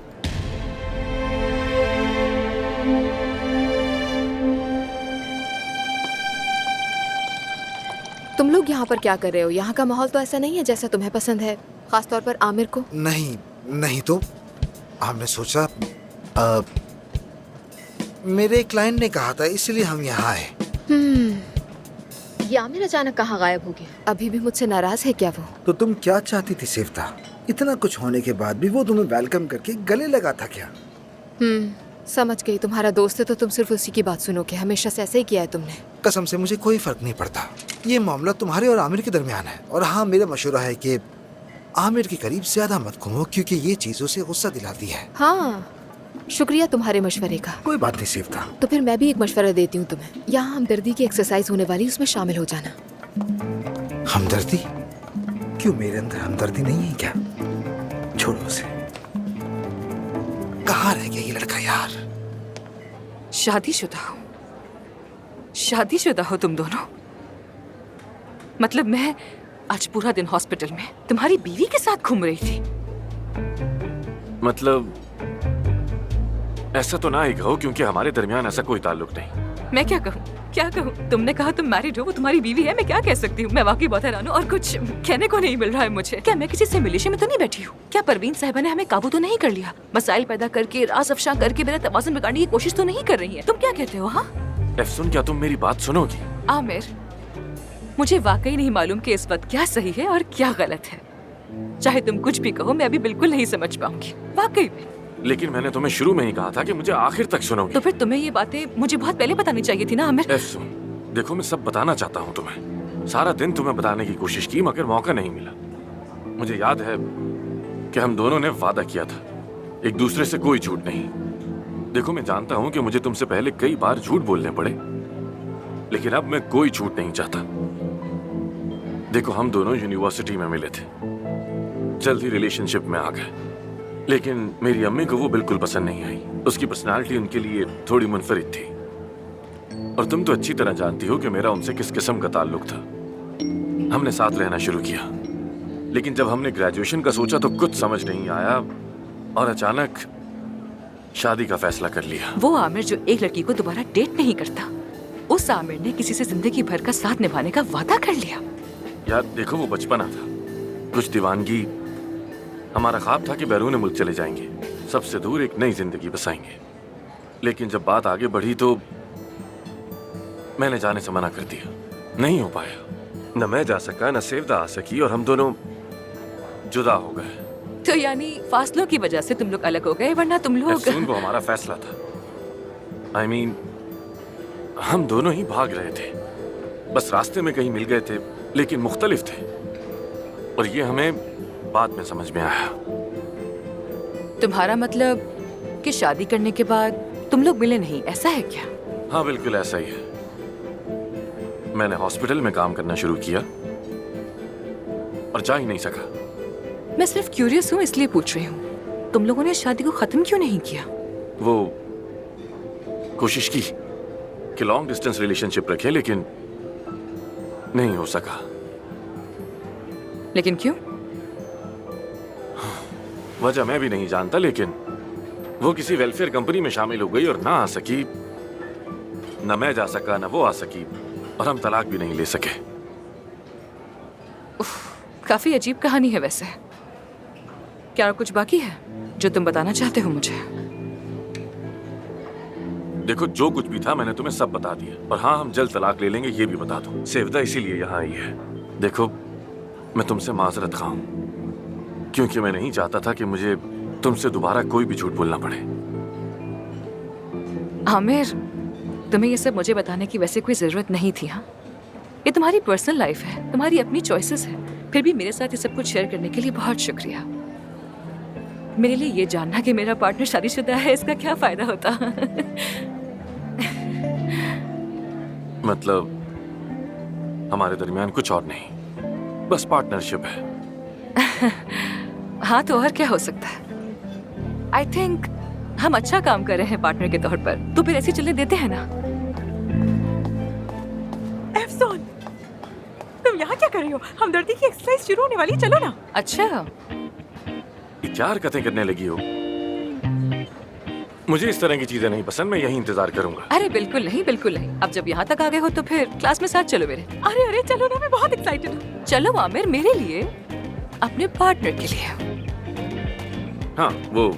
तुम लोग यहाँ पर क्या कर रहे हो? यहाँ का माहौल तो ऐसा नहीं है जैसा तुम्हें पसंद है, खासतौर पर आमिर को। नहीं नहीं, तो हमने सोचा मेरे क्लाइंट ने कहा था, इसलिए हम यहाँ आए। ये आमिर अचानक कहाँ गायब हो गया? अभी भी मुझसे नाराज है क्या वो? तो तुम क्या चाहती थी सेफ्ता? इतना कुछ होने के बाद भी वो तुम्हें वेलकम करके गले लगा था क्या? समझ गई, तुम्हारा दोस्त है तो तुम सिर्फ उसी की बात सुनोगे। हमेशा से ऐसे ही किया है तुमने। कसम से मुझे कोई फर्क नहीं पड़ता। ये मामला तुम्हारे और आमिर के दरमियान है। और हाँ, मेरा मशवरा है कि आमिर के करीब ज्यादा मत घूमो, क्योंकि ये चीज उसे गुस्सा दिलाती है। हाँ, शुक्रिया तुम्हारे मशवरे का। कोई बात नहीं सेफ्ता। तो फिर मैं भी एक मशवरा देती हूँ तुम्हें। यहाँ हमदर्दी की एक्सरसाइज होने वाली, उसमें शामिल हो जाना। हमदर्दी? क्यों, मेरे अंदर हमदर्दी नहीं है क्या? छोड़ो उसे। कहाँ रह गया ये लड़का यार? शादीशुदा हो तुम दोनों? मतलब मैं आज पूरा दिन हॉस्पिटल में तुम्हारी बीवी के साथ घूम रही थी। मतलब ऐसा तो ना ही कहो, क्योंकि हमारे दरमियान ऐसा कोई ताल्लुक नहीं। मैं क्या कहूँ? तुमने कहा तुम मैरिड हो, वो तुम्हारी बीवी है, मैं क्या कह सकती हूँ? मैं वाकई बहुत हैरान हूँ और कुछ कहने को नहीं मिल रहा है मुझे। क्या मैं किसी से मिलिशिया में तो नहीं बैठी हूँ? क्या परवीन साहिबा ने हमें काबू तो नहीं कर लिया? मसाइल पैदा करके, राज अफशा करके मेरा तवाज़ुन बिगाड़ने की कोशिश तो नहीं कर रही है? तुम क्या कहते हो? हाँ एफसुन, क्या तुम मेरी बात सुनोगी? आमिर, मुझे वाकई नहीं मालूम कि इस वक्त क्या सही है और क्या गलत है। चाहे तुम कुछ भी कहो, मैं अभी बिल्कुल नहीं समझ पाऊंगी, वाकई में। लेकिन मैंने तुम्हें शुरू में ही कहा था कि मुझे आखिर तक सुनोगी। तो फिर तुम्हें ये बातें मुझे बहुत पहले बतानी चाहिए थी ना आमिर। एफसुन, देखो मैं सब बताना चाहता हूँ तुम्हें। सारा दिन तुम्हें बताने की कोशिश की, मगर मौका नहीं मिला। मुझे याद है कि हम दोनों ने वादा किया था, एक दूसरे से कोई झूठ नहीं। देखो मैं जानता हूँ कि मुझे तुमसे पहले कई बार झूठ बोलने पड़े, लेकिन अब मैं कोई झूठ नहीं चाहता। देखो हम दोनों यूनिवर्सिटी में मिले थे, जल्द ही रिलेशनशिप में आ गए, लेकिन मेरी अम्मी को वो बिल्कुल पसंद नहीं आई। उसकी पर्सनालिटी उनके लिए थोड़ी मुनफरिद थी, और तुम तो अच्छी तरह जानती हो कि मेरा उनसे किस किस्म का ताल्लुक था। हमने साथ रहना शुरू किया, लेकिन जब हमने ग्रेजुएशन का सोचा तो कुछ समझ नहीं आया और अचानक शादी का फैसला कर लिया। वो आमिर जो एक लड़की को दोबारा डेट नहीं करता, उस आमिर ने किसी से जिंदगी भर का साथ निभाने का वादा कर लिया। यार देखो वो बचपना था, कुछ दीवानगी। हमारा ख्वाब था कि बैरून मुल्क चले जाएंगे, सबसे दूर एक नई जिंदगी बसाएंगे। लेकिन जब बात आगे बढ़ी तो मैंने जाने से मना कर दिया। नहीं हो पाया, न मैं जा सका न सेवदा आ सकी, और हम दोनों जुदा हो गए। तो यानी फासलों की वजह से तुम लोग अलग हो गए, वरना तुम लोग। एफसून, वो हमारा फैसला था। I mean, हम दोनों ही भाग रहे थे, बस रास्ते में कहीं मिल गए थे, लेकिन मुख्तलिफ थे, और ये हमें बाद में समझ में आया। तुम्हारा मतलब कि शादी करने के बाद तुम लोग मिले नहीं, ऐसा है क्या? हाँ बिल्कुल ऐसा ही है। मैंने हॉस्पिटल में काम करना शुरू किया और जा ही नहीं सका। मैं सिर्फ क्यूरियस हूँ इसलिए पूछ रही हूँ, तुम लोगों ने शादी को खत्म क्यों नहीं किया? वो कोशिश की कि लॉन्ग डिस्टेंस रिलेशनशिप रखें, लेकिन नहीं हो सका। लेकिन क्यों? वजह मैं भी नहीं जानता, लेकिन वो किसी वेलफेयर कंपनी में शामिल हो गई और ना आ सकी। न मैं जा सका, न वो आ सकी, और हम तलाक भी नहीं ले सके। काफी अजीब कहानी है वैसे। क्या और कुछ बाकी है जो तुम बताना चाहते हो मुझे? देखो जो कुछ भी था मैंने तुम्हें सब बता दिया, और हाँ हम जल्द तलाक ले लेंगे ये भी बता दो। सेवदा इसीलिए यहाँ आई है। देखो मैं तुमसे माजरत खा हूं, क्योंकि मैं नहीं चाहता था कि मुझे तुमसे दोबारा कोई भी झूठ बोलना पड़े। आमिर, तुम्हें ये सब मुझे बताने की वैसे कोई जरूरत नहीं थी। हाँ, ये तुम्हारी पर्सनल लाइफ है, तुम्हारी अपनी चॉइसेस है। फिर भी मेरे साथ ये सब कुछ शेयर करने के लिए बहुत शुक्रिया। मेरे लिए ये जानना कि मेरा पार्टनर शादीशुदा है, इसका क्या फायदा होता? मतलब हमारे दरमियान कुछ और नहीं, बस पार्टनरशिप है। हाँ तो और क्या हो सकता है? आई थिंक हम अच्छा काम कर रहे हैं पार्टनर के तौर पर, तो फिर ऐसे चलने देते हैं ना? एफसून, तुम यहाँ क्या कर रही हो? हमदर्दी की एक्सरसाइज शुरू होने वाली, चलो ना। अच्छा, ये क्या हरकतें करने लगी हो? मुझे इस तरह की चीजें नहीं पसंद, मैं यही इंतजार करूंगा। अरे बिल्कुल नहीं, बिल्कुल नहीं। अब जब यहाँ तक आ गए हो तो फिर क्लास में साथ चलो मेरे। अरे अरे चलो ना, मैं बहुत एक्साइटेड हूँ। चलो आमिर, मेरे लिए, अपने पार्टनर के लिए। हाँ, वो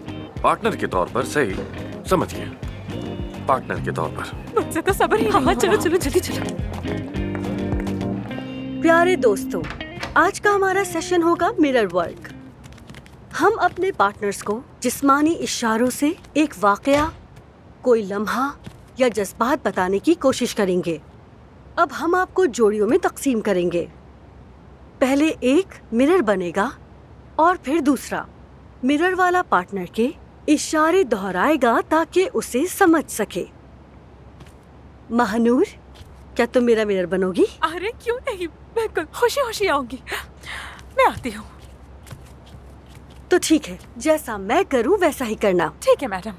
पार्टनर के तौर पर सही, समझ गया, पार्टनर के तौर पर। मुझसे तो सब्र ही नहीं। हाँ चलो चलो जल्दी चलो। प्यारे दोस्तों, आज का हमारा सेशन होगा मिरर वर्क। हम अपने पार्टनर्स को जिस्मानी इशारों से एक वाकया, कोई लम्हा या जज्बात बताने की कोशिश करेंगे। अब हम आपको जोड़ियों में तकसीम करेंगे। पहले एक मिरर बनेगा और फिर दूसरा। मिरर वाला पार्टनर के इशारे दोहराएगा ताकि उसे समझ सके। महानूर, क्या तुम मेरा मिरर बनोगी? अरे क्यों नहीं, बिल्कुल खुशी खुशी आऊंगी। मैं आती हूँ। तो ठीक है, जैसा मैं करूँ वैसा ही करना। ठीक है मैडम।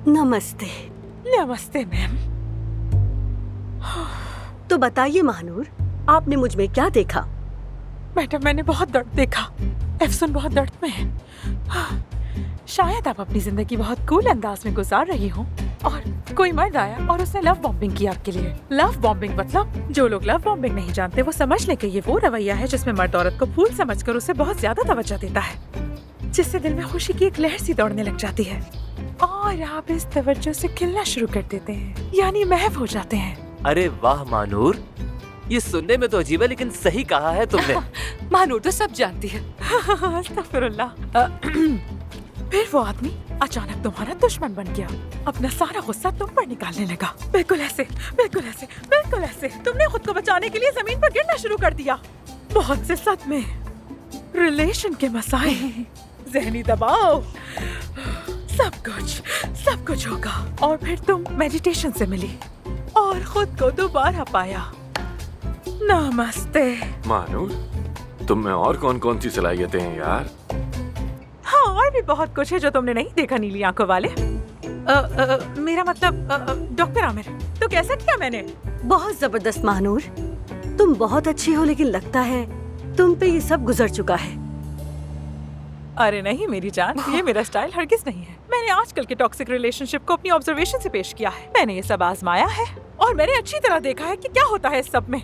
नमस्ते। नमस्ते मैम। तो बताइए महानूर, आपने मुझ में क्या देखा? मैडम, मैंने बहुत दर्द देखा। एफसून बहुत दर्द में है। शायद आप अपनी जिंदगी बहुत कूल अंदाज में गुजार रही हो और कोई मर्द आया और उसने लव बॉम्बिंग की आपके लिए। लव बॉम्बिंग मतलब, जो लोग लव बॉम्बिंग नहीं जानते वो समझ ले कि ये वो रवैया है जिसमें मर्द औरत को फूल समझकर उसे बहुत ज्यादा तवज्जो देता है, जिससे दिल में खुशी की एक लहर सी दौड़ने लग जाती है और आप इस तवज्जो से खिलना शुरू कर देते हैं, यानी महव हो जाते हैं। अरे वाह मानूर, ये सुनने में तो अजीब है लेकिन सही कहा है तुमने। मानूर तो सब जानती है। अस्तगफिरुल्लाह। फिर वो आदमी अचानक तुम्हारा दुश्मन बन गया, अपना सारा गुस्सा तुम पर निकालने लगा। बिल्कुल ऐसे, बिल्कुल ऐसे, बिल्कुल ऐसे। तुमने खुद को बचाने के लिए जमीन पर गिरना शुरू कर दिया। बहुत से सदमे, रिलेशन के मसाइल, जहनी दबाव, सब कुछ होगा। और फिर तुम मेडिटेशन से मिली और खुद को दोबारा पाया। नमस्ते। मानूर, तुम में और कौन कौन सी सलाहियतें हैं यार? हाँ, और भी बहुत कुछ है जो तुमने नहीं देखा नीली आंखों वाले। मेरा मतलब डॉक्टर आमिर, तो कैसा किया मैंने? बहुत जबरदस्त महानूर, तुम बहुत अच्छी हो, लेकिन लगता है तुम पे ये सब गुजर चुका है। अरे नहीं मेरी जान, ये मेरा स्टाइल हरगिज नहीं है। मैंने आजकल के टॉक्सिक रिलेशनशिप को अपनी ऑब्जर्वेशन से पेश किया है। मैंने ये सब आजमाया है और मैंने अच्छी तरह देखा है कि क्या होता है इस सब में।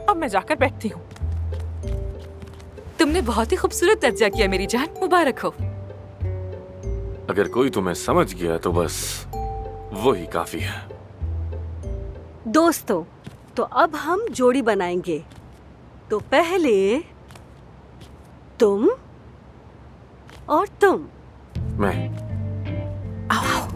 अब मैं जाकर बैठती हूँ। तुमने बहुत ही खूबसूरत दर्जा किया मेरी जान, मुबारक हो। अगर कोई तुम्हें समझ गया तो बस वो ही काफी है। दोस्तों, तो अब हम जोड़ी बनाएंगे। तो पहले तुम और तुम। मैं। आओ।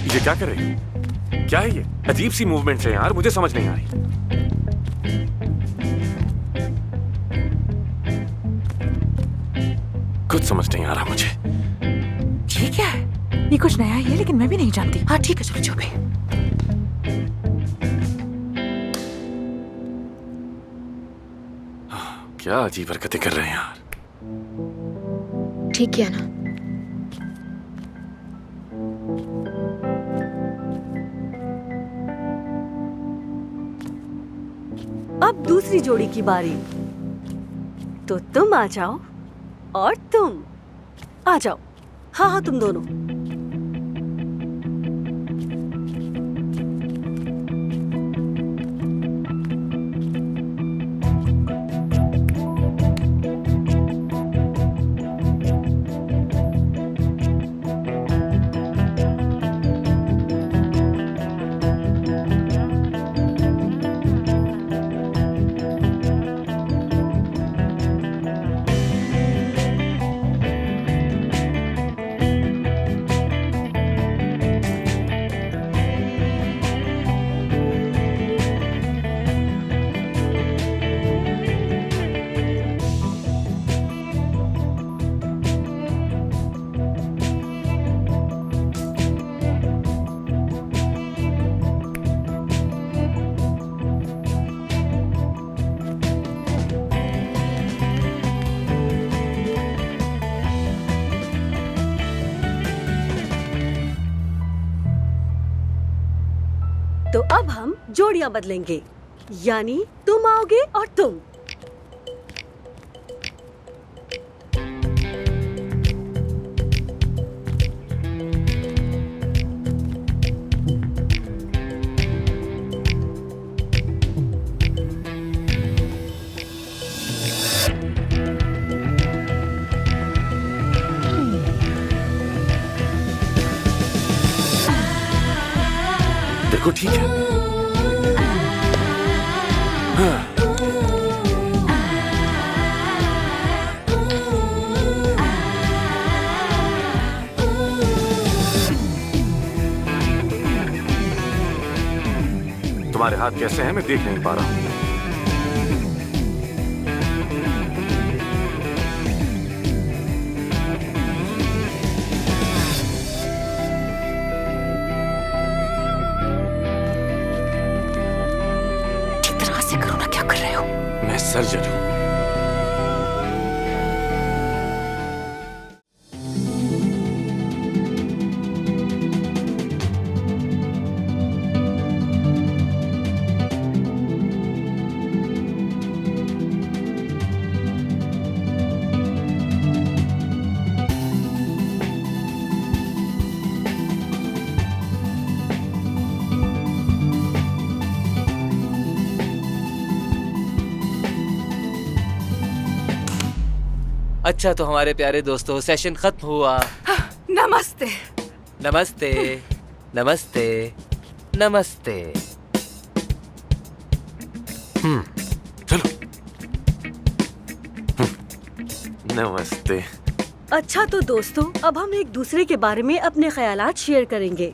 ये क्या कर रही है? क्या है ये? अजीब सी मूवमेंट्स है यार, मुझे समझ नहीं आ रही। कुछ समझ नहीं आ रहा मुझे। ठीक है, ये कुछ नया ही है लेकिन मैं भी नहीं जानती। हाँ ठीक है, चलो चुप है। क्या अजीब हरकतें कर रहे हैं यार। ठीक है ना? अब दूसरी जोड़ी की बारी। तो तुम आ जाओ और तुम आ जाओ। हाँ हाँ, तुम दोनों। तो अब हम जोड़ियां बदलेंगे, यानी तुम आओगे और तुम। देखो ठीक है। हाँ। तुम्हारे हाथ कैसे हैं मैं देख नहीं पा रहा हूं। मैं सर्जन हूं। अच्छा तो हमारे प्यारे दोस्तों सेशन खत्म हुआ। नमस्ते। नमस्ते नमस्ते नमस्ते। चलो। नमस्ते। अच्छा तो दोस्तों, अब हम एक दूसरे के बारे में अपने ख्यालात शेयर करेंगे।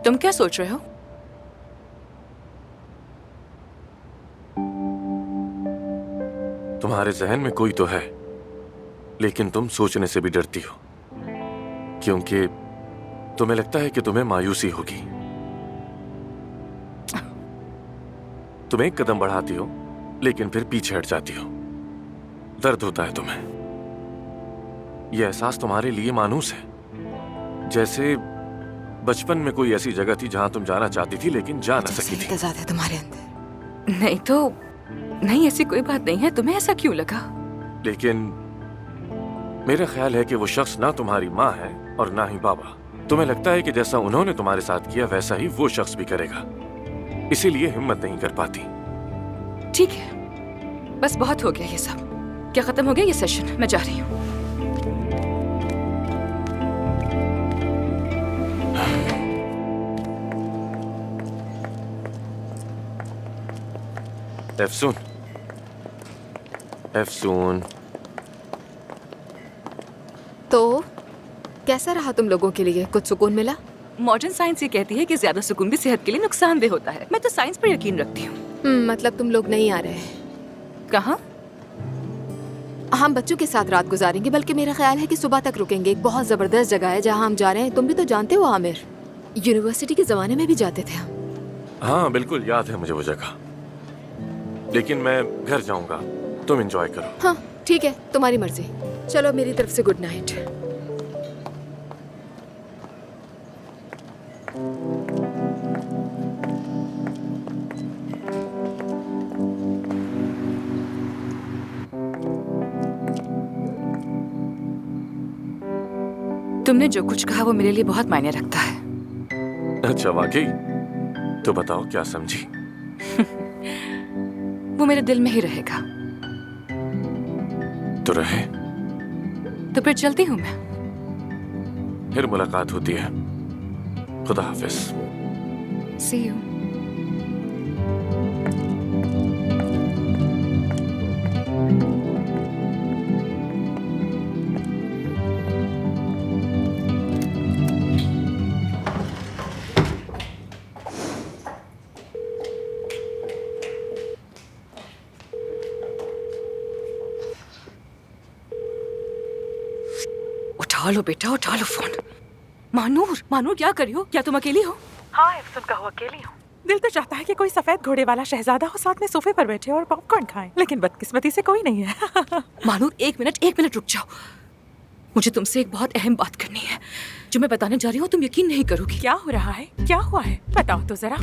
तुम क्या सोच रहे हो? तुम्हारे जहन में कोई तो है, लेकिन तुम सोचने से भी डरती हो, क्योंकि तुम्हें लगता है कि तुम्हें मायूसी होगी। तुम एक कदम बढ़ाती हो, लेकिन फिर पीछे हट जाती हो। दर्द होता है तुम्हें। यह एहसास तुम्हारे लिए मानूस है, जैसे बचपन में कोई ऐसी जगह थी जहां तुम जाना चाहती थी लेकिन जा न सकी थी। है तुम्हारे अंदर। नहीं तो नहीं, ऐसी कोई बात नहीं है। तुम्हें ऐसा क्यों लगा? लेकिन मेरा ख्याल है कि वो शख्स ना तुम्हारी माँ है और ना ही बाबा। तुम्हें लगता है कि जैसा उन्होंने तुम्हारे साथ किया वैसा ही वो शख्स भी करेगा, इसीलिए हिम्मत नहीं कर पाती। ठीक है, बस बहुत हो गया ये सब। क्या खत्म हो गया ये सेशन? मैं जा रही हूँ। एफसून, एफसून। तो कैसा रहा तुम लोगों के लिए? कुछ सुकून मिला? मॉडर्न साइंस ये कहती है कि ज्यादा सुकून भी सेहत के लिए नुकसानदेह होता है। मैं तो साइंस पर यकीन रखती हूँ। मतलब तुम लोग नहीं आ रहे? कहाँ? हम बच्चों के साथ रात गुजारेंगे, बल्कि मेरा ख्याल है कि सुबह तक रुकेंगे। एक बहुत जबरदस्त जगह है जहाँ हम जा रहे हैं। तुम भी तो जानते हो आमिर, यूनिवर्सिटी के जमाने में भी जाते थे हम। हाँ बिल्कुल याद है मुझे वो जगह, लेकिन मैं घर जाऊंगा, तुम एंजॉय करो। हाँ ठीक है, तुम्हारी मर्जी। चलो मेरी तरफ से गुड नाइट। तुमने जो कुछ कहा वो मेरे लिए बहुत मायने रखता है। अच्छा वाकई? तो बताओ क्या समझी? वो मेरे दिल में ही रहेगा। तो रहे। तो फिर चलती हूँ मैं। फिर मुलाकात होती है। खुदा हाफिज। See you. उठा लो बेटा, उठा लो फोन। मानूर, मानूर क्या कर रही हो? क्या तुम अकेली हो? हाँ एफसून कहूँ अकेली हूँ। दिल तो चाहता है कि कोई सफेद घोड़े वाला शहजादा हो, साथ में सोफे पर बैठे और पॉपकॉर्न खाएं, लेकिन बदकिस्मती से कोई नहीं है। मानूर एक मिनट रुक जाओ। मुझे तुमसे एक बहुत अहम बात करनी है। जो मैं बताने जा रही हूँ तुम यकीन नहीं करोगी। क्या हो रहा है? क्या हुआ है? बताओ तो जरा।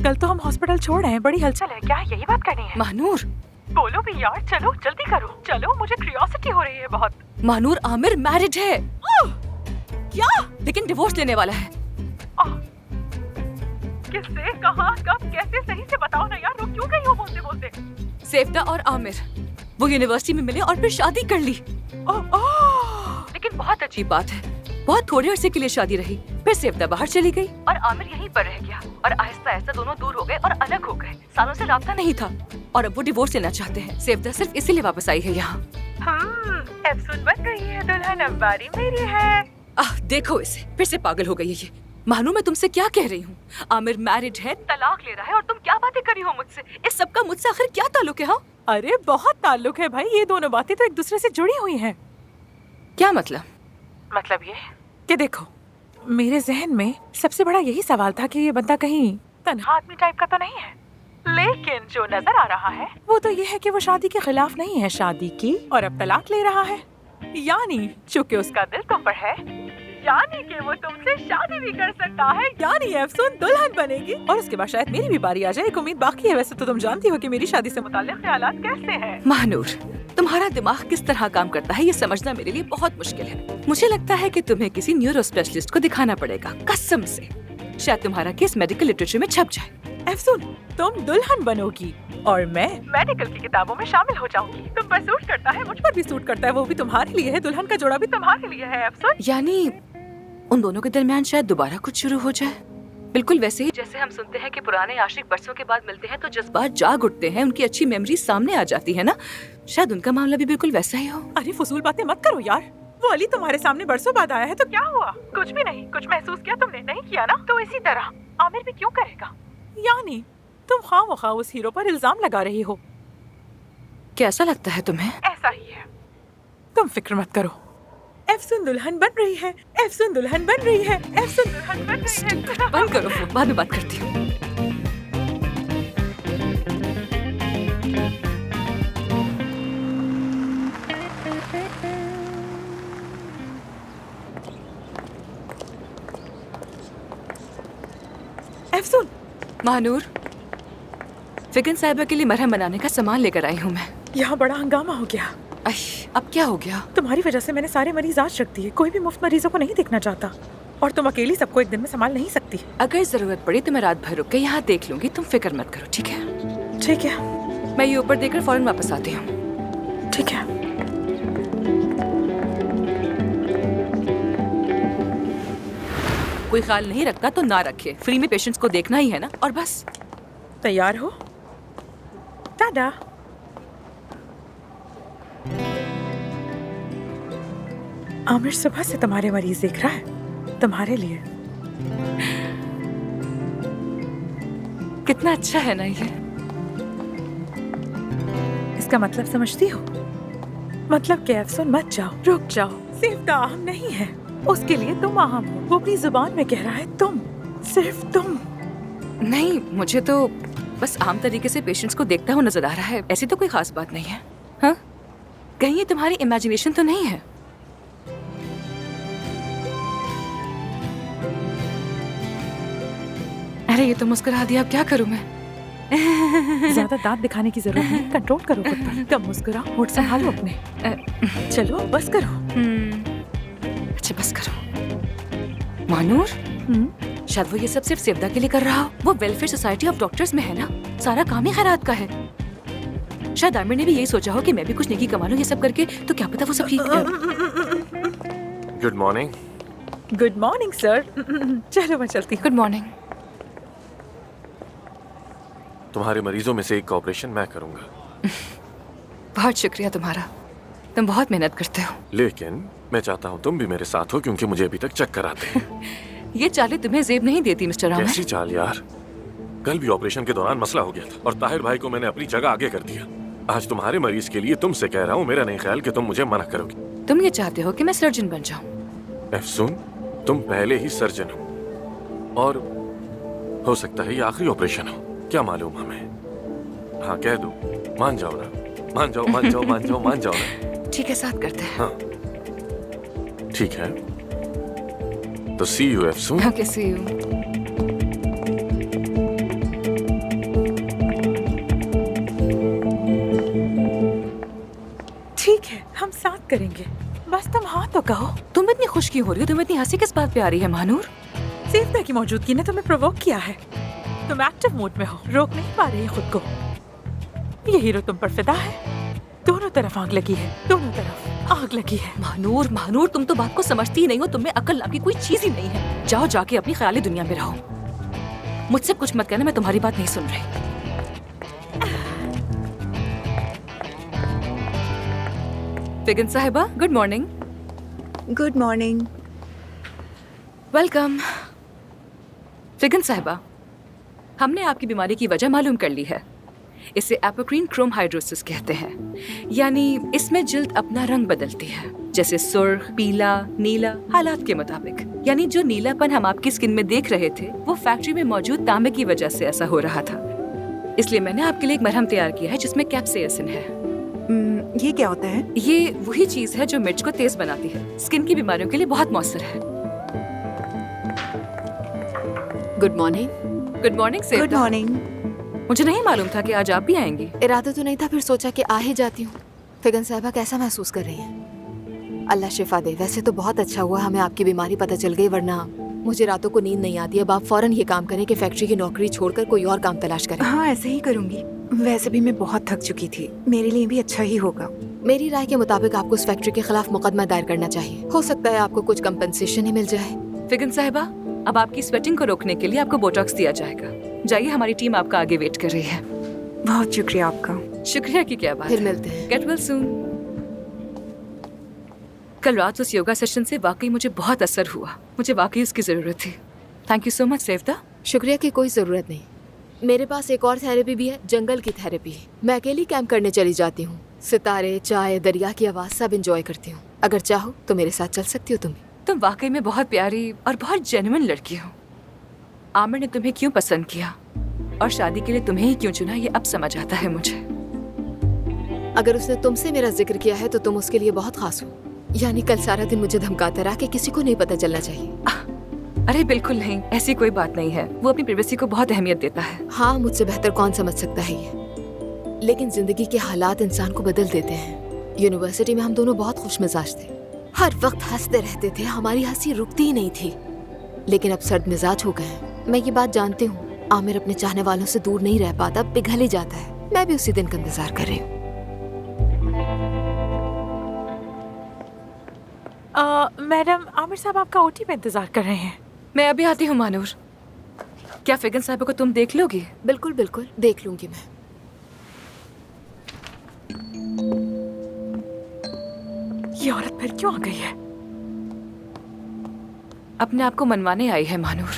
कल तो हम हॉस्पिटल छोड़ रहे हैं, बड़ी हलचल है। क्या यही बात करनी है? महानूर बोलो भी यार, चलो जल्दी करो। चलो, मुझे क्यूरियोसिटी हो रही है बहुत। महानूर, आमिर मैरिड है। क्या? लेकिन डिवोर्स लेने वाला है। किससे, कहाँ, कब, कैसे? सही से बताओ ना यार, रुक क्यों गई हो बोलते बोलते? सेफ्दा और आमिर वो यूनिवर्सिटी में मिले और फिर शादी कर ली। लेकिन बहुत अजीब बात है, बहुत थोड़े अरसे के लिए शादी रही, फिर सेफ्दा बाहर चली गई और आमिर यहीं पर रह गया और आहिस्ता आहिस्ता दोनों दूर हो गए और अलग हो गए। सालों से राब्ता नहीं था और अब वो डिवोर्स लेना चाहते हैं। सेफ्दा सिर्फ इसीलिए वापस आई है यहाँ। एफसून बन गई है दुल्हन, अब बारी मेरी है। देखो इसे, फिर से पागल हो गई है ये। मानो मैं तुमसे क्या कह रही हूँ? आमिर मैरिड है, तलाक ले रहा है और तुम क्या बातें कर रही हो मुझसे? इस सब का मुझसे आखिर क्या ताल्लुक है? हाँ, अरे बहुत ताल्लुक है भाई, ये दोनों बातें तो एक दूसरे से जुड़ी हुई हैं। क्या मतलब? मतलब ये कि देखो, मेरे जहन में सबसे बड़ा यही सवाल था कि ये बंदा कहीं तन्हा आदमी टाइप का तो नहीं है। लेकिन जो नजर आ रहा है वो तो ये है कि वो शादी के खिलाफ नहीं है, शादी की, और अब तलाक ले रहा है। यानी चूंकि उसका दिल तुम पर है, यानी कि वो तुमसे शादी भी कर सकता है, यानी एफसून दुल्हन बनेगी और उसके बाद शायद मेरी भी बारी आ जाए। एक उम्मीद बाकी है। वैसे तो तुम जानती हो कि मेरी शादी से मुताल्लिक ख्यालात कैसे हैं। महानूर, तुम्हारा दिमाग किस तरह काम करता है ये समझना मेरे लिए बहुत मुश्किल है। मुझे लगता है कि तुम्हें किसी न्यूरो स्पेशलिस्ट को दिखाना पड़ेगा, कसम से। शायद तुम्हारा केस मेडिकल लिटरेचर में छप जाए। एफसून, तुम दुल्हन बनोगी और मैं मेडिकल की किताबों में शामिल हो जाऊंगी। तुम पर सूट करता है, मुझ पर भी सूट करता है, वो भी तुम्हारे लिए है। दुल्हन का जोड़ा भी तुम्हारे लिए है एफसून। यानी उन दोनों के दरमियान शायद दोबारा कुछ शुरू हो जाए, बिल्कुल वैसे ही जैसे हम सुनते हैं कि पुराने आशिक बरसों के बाद मिलते हैं तो जज्बात जाग उठते हैं, उनकी अच्छी मेमोरी सामने आ जाती है ना। शायद उनका मामला भी बिल्कुल वैसा ही हो। अरे फजूल बातें मत करो यार। वो अली तुम्हारे सामने बरसों बाद आया है तो क्या हुआ? कुछ भी नहीं। कुछ महसूस किया तुमने? नहीं किया ना? तो इसी तरह आमिर भी क्यों करेगा? यानी तुम खामख्वाह उस हीरो पर इल्जाम लगा रही हो। कैसा लगता है तुम्हें? ऐसा ही है, तुम फिक्र मत करो। एफसून दुल्हन बन रही है, एफसून दुल्हन बन रही है, एफसून दुल्हन बन रही है। बंद करो फोन, बाद में बात करती हूँ। एफसून। महानूर, फिगन साहिबा के लिए मरहम बनाने का सामान लेकर आई हूँ मैं। यहाँ बड़ा हंगामा हो गया। अब क्या हो गया? तुम्हारी वजह से मैंने सारे मरीज आज रख दिए। कोई भी मुफ्त मरीजों को नहीं देखना चाहता और तुम अकेली सबको एक दिन में संभाल नहीं सकती। अगर जरूरत पड़ी तो मैं रात भर रुक के यहाँ देख लूंगी, तुम फिक्र मत करो, ठीक है? ठीक है। मैं ये ऊपर देकर फौरन वापस आती हूँ। ठीक है। कोई ख्याल नहीं रखता तो ना रखे, फ्री में पेशेंट्स को देखना ही है ना, और बस। तैयार हो? टाटा। आमिर सुबह से तुम्हारे मरीज देख रहा है, तुम्हारे लिए। कितना अच्छा है ना ये। इसका मतलब समझती हो? मतलब कि अफसोस मत जाओ, रुक जाओ। सेफ्दा अहम नहीं है, उसके लिए तुम अहम हो। वो अपनी जुबान में कह रहा है तुम, सिर्फ तुम। नहीं, मुझे तो बस आम तरीके से पेशेंट्स को देखता हुआ नजर आ रहा है, ऐसी तो कोई खास बात नहीं है। हाँ, कहीं ये तुम्हारी इमेजिनेशन तो नहीं है? अरे ये तो मुस्कुरा दिया, अब क्या करूं मैं? ज्यादा दांत दिखाने की जरूरत नहीं, कंट्रोल करो खुद पर। कम मुस्कुराओ, होठ संभालो अपने। चलो बस करो। अच्छा बस करो। मानूर, शायद वो ये सब सिर्फ सेवदा के लिए कर रहा हो। वो वेलफेयर सोसाइटी ऑफ डॉक्टर्स में है ना, सारा काम ही खैरात का है। शायद आमिर ने भी यही सोचा हो कि मैं भी कुछ नेकी कमा लूं ये सब करके, तो क्या पता वो सब ठीक है। Good morning. Good morning sir. चलो मैं चलती हूँ। Good morning. तुम्हारे मरीजों में से एक का ऑपरेशन मैं करूंगा। बहुत शुक्रिया तुम्हारा, तुम बहुत मेहनत करते हो। लेकिन मैं चाहता हूँ तुम भी मेरे साथ हो, क्योंकि मुझे अभी तक चक्कर आते हैं। ये चालें तुम्हें जेब नहीं देती मिस्टर रामन। कैसी चाल यार? कल भी ऑपरेशन के दौरान मसला हो गया था और ताहिर भाई को मैंने अपनी जगह आगे कर दिया। आज तुम्हारे मरीज के लिए तुमसे कह रहा हूँ, मेरा नहीं ख्याल कि तुम मुझे मना करोगी। तुम ये चाहते हो कि मैं सर्जन बन जाऊँ? एफसून, तुम पहले ही सर्जन हो और हो सकता है ये आखिरी ऑपरेशन हो, क्या मालूम हमें। हाँ कह दो, मान जाओ ना, मान जाओ मान जाओ मान जाओ मान जाओ ना। ठीक है, साथ करते हैं। हाँ ठीक है, तो see you Afsoon. Okay, see you. ठीक है, हम साथ करेंगे। बस तुम हाँ तो कहो। तुम इतनी खुश क्यों हो रही हो? तुम इतनी हंसी किस बात पे आ रही है महानूर? सेफ्ता की मौजूदगी ने तुम्हें प्रोवोक किया है। तुम एक्टिव मोड में हो, रोक नहीं पा रही खुद को। ये हीरो तुम पर फिदा है। दोनों तरफ आग लगी है, दोनों तरफ आग लगी है। महानूर, महानूर, तुम तो बात को समझती ही नहीं हो। तुम में अकल नाम की कोई चीज ही नहीं है। जाओ जाके अपनी ख्याली दुनिया में रहो। मुझसे कुछ मत कहना, मैं तुम्हारी बात नहीं सुन रही। फिगन साहिबा, good morning. Good morning. Welcome. Figan साहिबा, हमने आपकी बीमारी की वजह मालूम कर ली है। इसे एपोक्रीन क्रोम हाइड्रोसिस कहते हैं। यानी इसमें जिल्द अपना रंग बदलती है, जैसे सुर्ख, पीला, नीला, हालात के मुताबिक। यानी जो नीलापन हम आपकी स्किन में देख रहे थे वो फैक्ट्री में मौजूद तांबे की वजह से ऐसा हो रहा था। इसलिए मैंने आपके लिए एक मरहम तैयार किया है जिसमें कैप्साइसिन है। ये क्या होता है? ये वही चीज है जो मिर्च को तेज बनाती है। स्किन की बीमारियों के लिए बहुत मौसर है। Good morning. Good morning Sefta. Good morning. मुझे नहीं मालूम था कि आज आप भी आएंगी। इरादा तो नहीं था, फिर सोचा कि आ ही जाती हूँ। फिगन साहिबा कैसा महसूस कर रही हैं? अल्लाह शिफा दे। वैसे तो बहुत अच्छा हुआ हमें आपकी बीमारी पता चल गई, वरना मुझे रातों को नींद नहीं आती। अब आप फौरन ये काम करें कि फैक्ट्री की नौकरी छोड़कर कोई और काम तलाश करें। हाँ, ऐसे ही करूंगी। वैसे भी मैं बहुत थक चुकी थी, मेरे लिए भी अच्छा ही होगा। मेरी राय के मुताबिक आपको उस फैक्ट्री के खिलाफ मुकदमा दायर करना चाहिए। हो सकता है आपको कुछ कंपनसेशन ही मिल जाए। फिगन साहिबा, अब आपकी स्वेटिंग को रोकने के लिए आपको बोटॉक्स दिया जाएगा। जाइए, हमारी टीम आपका आगे वेट कर रही है। बहुत शुक्रिया आपका। शुक्रिया की क्या बात। फिर मिलते हैं। Get well soon. कल रात उस योगा सेशन से वाकई मुझे बहुत असर हुआ। मुझे वाकई उसकी जरूरत थी। Thank you so much Sefta. शुक्रिया की कोई जरूरत नहीं। मेरे पास एक और थेरेपी भी है, जंगल की थेरेपी। मैं अकेली कैंप करने चली जाती हूँ। सितारे, चाय, दरिया की आवाज सब एंजॉय करती हूँ। अगर चाहो तो मेरे साथ चल सकती हो। तुम वाकई में बहुत प्यारी और बहुत जेन्युइन लड़की हो। आमिर ने तुम्हें क्यों पसंद किया और शादी के लिए तुम्हें ही क्यों चुना, ये अब समझ आता है मुझे। अगर उसने तुमसे मेरा जिक्र किया है तो तुम उसके लिए बहुत खास हो। यानी कल सारा दिन मुझे धमकाता रहा कि किसी को नहीं पता चलना चाहिए। अरे बिल्कुल नहीं, ऐसी कोई बात नहीं है। वो अपनी प्राइवेसी को बहुत अहमियत देता है। हाँ, मुझसे बेहतर कौन समझ सकता है ये। लेकिन जिंदगी के हालात इंसान को बदल देते हैं। यूनिवर्सिटी में हम दोनों बहुत खुश मिजाज थे, हर वक्त हंसते रहते थे, हमारी हंसी रुकती ही नहीं थी। लेकिन अब सर्द मिजाज हो गए हैं। मैं ये बात जानती हूँ। आमिर अपने चाहने वालों से दूर नहीं रह पाता, पिघल ही जाता है। मैं भी उसी दिन का इंतजार कर रही हूँ। मैडम, आमिर साहब आपका ओटी पे इंतजार कर रहे हैं। मैं अभी आती हूँ मानूर। क्या फिगन साहब को तुम देख लोगी? बिल्कुल बिल्कुल, देख लूंगी मैं। ये औरत फिर क्यों आ गई है? अपने आप को मनवाने आई है मानूर,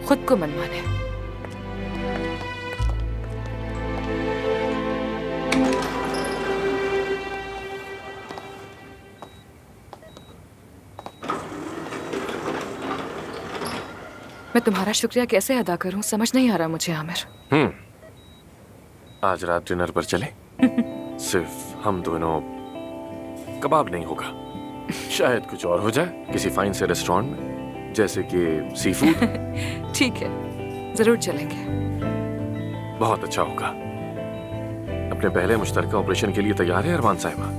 खुद को मनवाने। मैं तुम्हारा शुक्रिया कैसे अदा करूं, समझ नहीं आ रहा मुझे आमिर। आज रात डिनर पर चले? सिर्फ हम दोनों। कबाब नहीं होगा, शायद कुछ और हो जाए, किसी फाइन से रेस्टोरेंट में, जैसे कि सी फूड। ठीक है, जरूर चलेंगे। बहुत अच्छा होगा। अपने पहले मुश्तरका ऑपरेशन के लिए तैयार है अरमान साहिबा?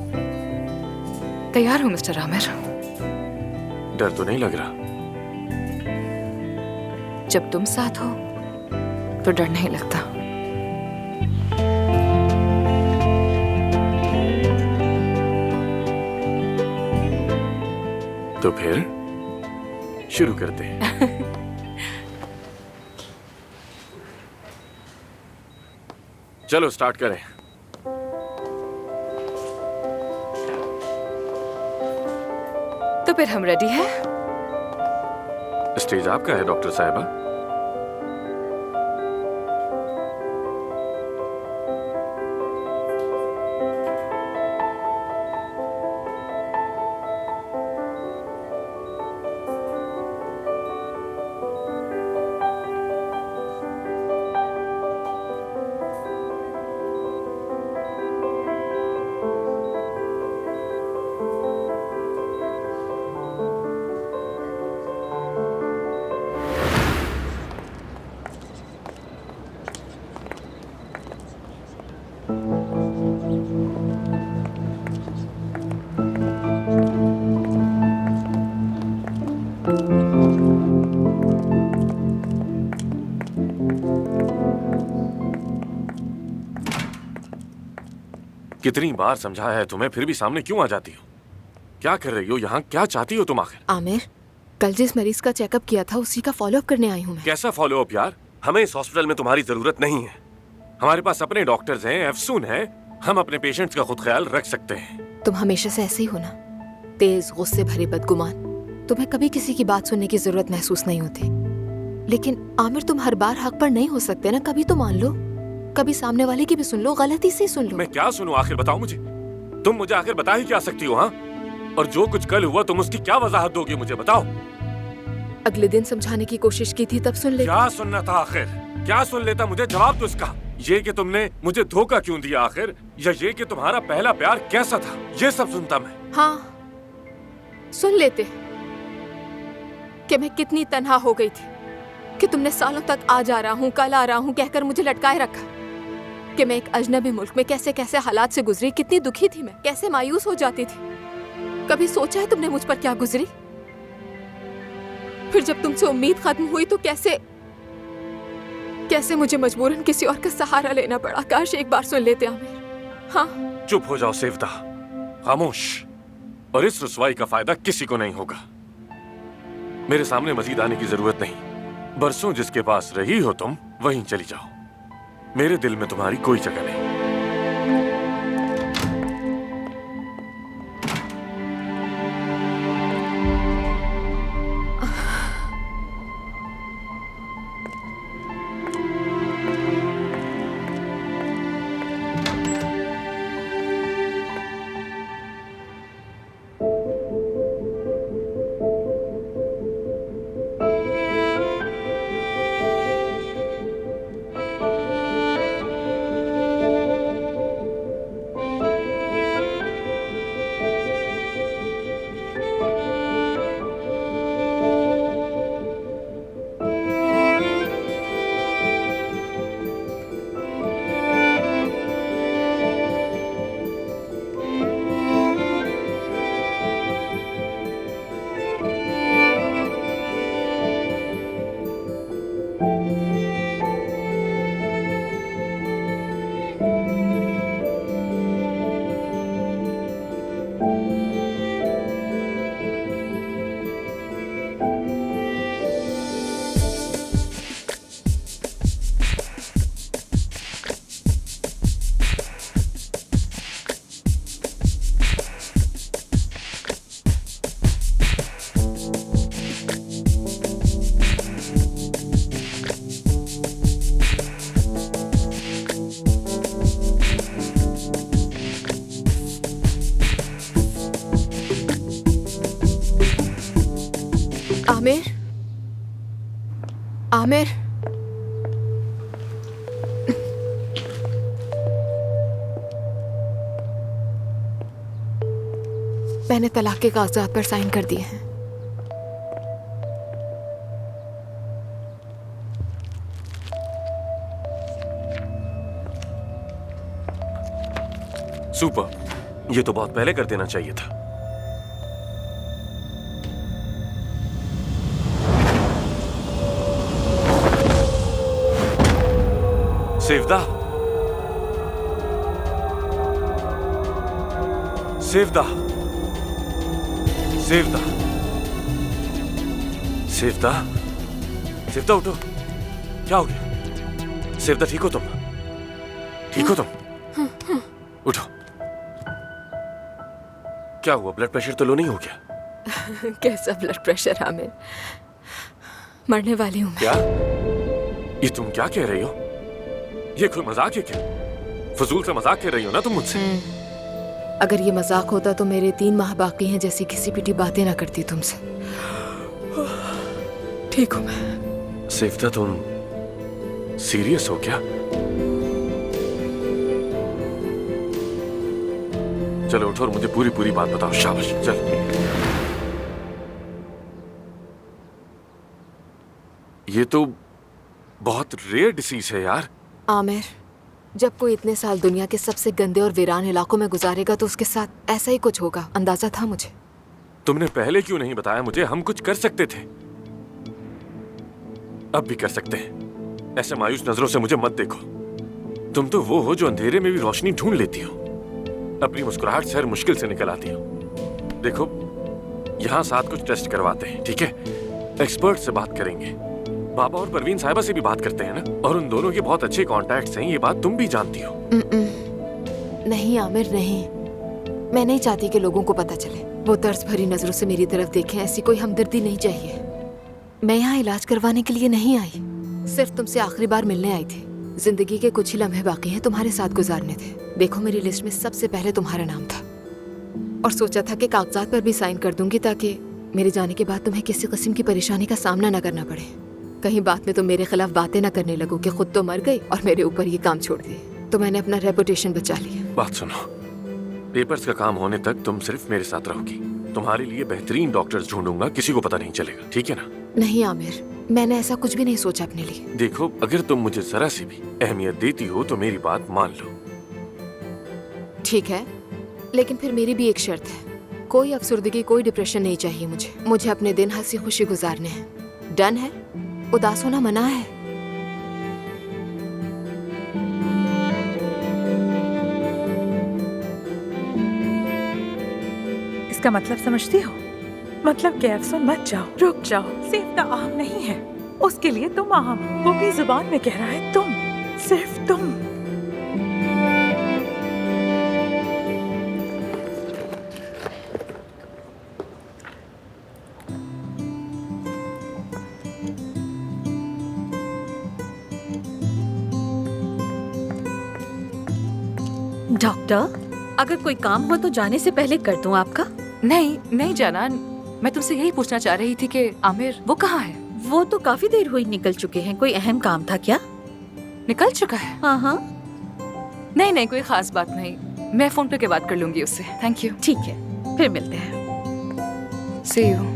तैयार हूँ मिस्टर आमिर। डर तो नहीं लग रहा? जब तुम साथ हो तो डर नहीं लगता। तो फिर शुरू करते हैं। चलो स्टार्ट करें। तो फिर हम रेडी हैं? स्टेज आपका है डॉक्टर साहिबा। कितनी बार समझाया है तुम्हें, फिर भी सामने क्यों आ जाती हो? क्या कर रही हो यहाँ? क्या चाहती हो तुम आखिर? आमिर, कल जिस मरीज का चेकअप किया था उसी का फॉलोअप करने आई हूँ मैं। कैसा फॉलोअप यार? हमें इस हॉस्पिटल में तुम्हारी जरूरत नहीं है। हमारे पास अपने डॉक्टर्स हैं, एफसून है, हम अपने पेशेंट्स का खुद ख्याल रख सकते हैं। तुम हमेशा से ऐसे ही हो ना, तेज, गुस्से भरे, बदगुमान। तुम्हें कभी किसी की बात सुनने की जरूरत महसूस नहीं होती। लेकिन आमिर, तुम हर बार हक पर नहीं हो सकते ना। कभी तो मान लो, कभी सामने वाले की भी सुन लो, गलती से सुन लो। मैं क्या सुनूं आखिर? बताओ मुझे, तुम मुझे आखिर बता ही क्या सकती हो? हाँ, और जो कुछ कल हुआ तुम उसकी क्या वजाहत दोगे मुझे? बताओ। अगले दिन समझाने की कोशिश की थी, तब सुन लेता। क्या सुनना था आखिर? क्या सुन लेता? मुझे जवाब दो इसका। ये कि तुमने मुझे धोखा क्यों दिया आखिर, या ये कि तुम्हारा पहला प्यार कैसा था, ये सब सुनता मैं। हाँ, सुन लेते कि मैं कितनी तन्हा हो गई थी, कि तुमने सालों तक आ जा रहा हूँ, कल आ रहा हूँ कहकर मुझे लटकाए रखा, कि मैं एक अजनबी मुल्क में कैसे कैसे हालात से गुजरी, कितनी दुखी थी मैं, कैसे मायूस हो जाती थी। कभी सोचा है तुमने मुझ पर क्या गुजरी? फिर जब तुमसे उम्मीद खत्म हुई तो कैसे कैसे मुझे मजबूरन किसी और का सहारा लेना पड़ा। काश एक बार सुन लेते आमिर। हाँ, चुप हो जाओ सेवदा, खामोश। और इस रुसवाई का फायदा किसी को नहीं होगा। मेरे सामने मजीद आने की जरूरत नहीं। बरसों जिसके पास रही हो तुम, वहीं चली जाओ। मेरे दिल में तुम्हारी कोई जगह नहीं। आमिर, आमिर, मैंने तलाक के कागजात पर साइन कर दिए हैं। सुपर, ये तो बहुत पहले कर देना चाहिए था। सेवदा, सेवदा, सेवदा, सेवदा, सेवदा उठो। क्या हो गया? सेवदा ठीक हो तुम? ठीक हो तुम? उठो। क्या हुआ? ब्लड प्रेशर तो लो नहीं हो गया? कैसा ब्लड प्रेशर आमिर, मरने वाली हूँ। क्या? ये तुम क्या कह रही हो? ये कोई मजाक है क्या? फजूल से मजाक कर रही हो ना तुम मुझसे। अगर ये मजाक होता तो मेरे 3 माह बाकी हैं जैसी किसी पीटी बातें ना करती तुमसे। ठीक हूँ मैं। सेवदा, तुम सीरियस हो क्या? चलो उठो और मुझे पूरी पूरी बात बताओ। शाबाश, चलो। ये तो बहुत रेयर डिसीज है यार। आमिर, जब कोई इतने साल दुनिया के सबसे गंदे और वीरान इलाकों में गुजारेगा तो उसके साथ ऐसा ही कुछ होगा, अंदाजा था मुझे। तुमने पहले क्यों नहीं बताया मुझे? हम कुछ कर सकते थे। अब भी कर सकते हैं। ऐसे मायूस नजरों से मुझे मत देखो। तुम तो वो हो जो अंधेरे में भी रोशनी ढूंढ लेती हो, अपनी मुस्कुराहट से हर मुश्किल से निकल आती हो। देखो, यहाँ साथ कुछ टेस्ट करवाते हैं, ठीक है? एक्सपर्ट से बात करेंगे, बाबा और परवीन साहिबा से भी बात करते हैं ना, और उन दोनों के बहुत अच्छे कॉन्टैक्ट्स हैं, ये बात तुम भी जानती हो। नहीं आमिर, नहीं। मैं नहीं चाहती कि लोगों को पता चले। वो तरस भरी नजरों से मेरी तरफ देखें, ऐसी कोई हमदर्दी नहीं चाहिए। मैं यहाँ इलाज करवाने के लिए नहीं आई, सिर्फ तुमसे आखिरी बार मिलने आई थी। जिंदगी के कुछ ही लम्हे बाकी हैं तुम्हारे साथ गुजारने थे। देखो, मेरी लिस्ट में सबसे पहले तुम्हारा नाम था, और सोचा था कि कागजात पर भी साइन कर दूंगी ताकि मेरे जाने के बाद तुम्हें किसी किस्म की परेशानी का सामना न करना पड़े। कहीं बाद में तुम मेरे खिलाफ बातें न करने लगो कि खुद तो मर गई और मेरे ऊपर ये काम छोड़ दिए। तो मैंने अपना रेपुटेशन बचा लिया। बात सुनो, पेपर्स का काम होने तक तुम सिर्फ मेरे साथ रहोगी। तुम्हारे लिए बेहतरीन डॉक्टर्स ढूंढूंगा, किसी को पता नहीं चलेगा, ठीक है ना? नहीं आमिर, मैंने ऐसा कुछ भी नहीं सोचा अपने लिए। देखो, अगर तुम मुझे जरा सी भी अहमियत देती हो तो मेरी बात मान लो। ठीक है, लेकिन फिर मेरी भी एक शर्त है। कोई अफसुर्दगी, कोई डिप्रेशन नहीं चाहिए मुझे अपने दिन हंसी खुशी गुजारने हैं। डन है? उदास होना मना है। इसका मतलब समझती हो? मतलब कि अफसोस मत जाओ, रुक जाओ। सेफ्ता अहम नहीं है, उसके लिए तुम अहम। वो भी जुबान में कह रहा है तुम, सिर्फ तुम। डॉक्टर, अगर कोई काम हो तो जाने से पहले कर दूं आपका? नहीं नहीं जाना, मैं तुमसे यही पूछना चाह रही थी कि आमिर वो कहाँ है? वो तो काफी देर हुई निकल चुके हैं। कोई अहम काम था क्या? निकल चुका है? हाँ हाँ। नहीं नहीं, कोई खास बात नहीं। मैं फोन पे के बात कर लूंगी उससे। Thank you. ठीक है, फिर मिलते हैं। See you.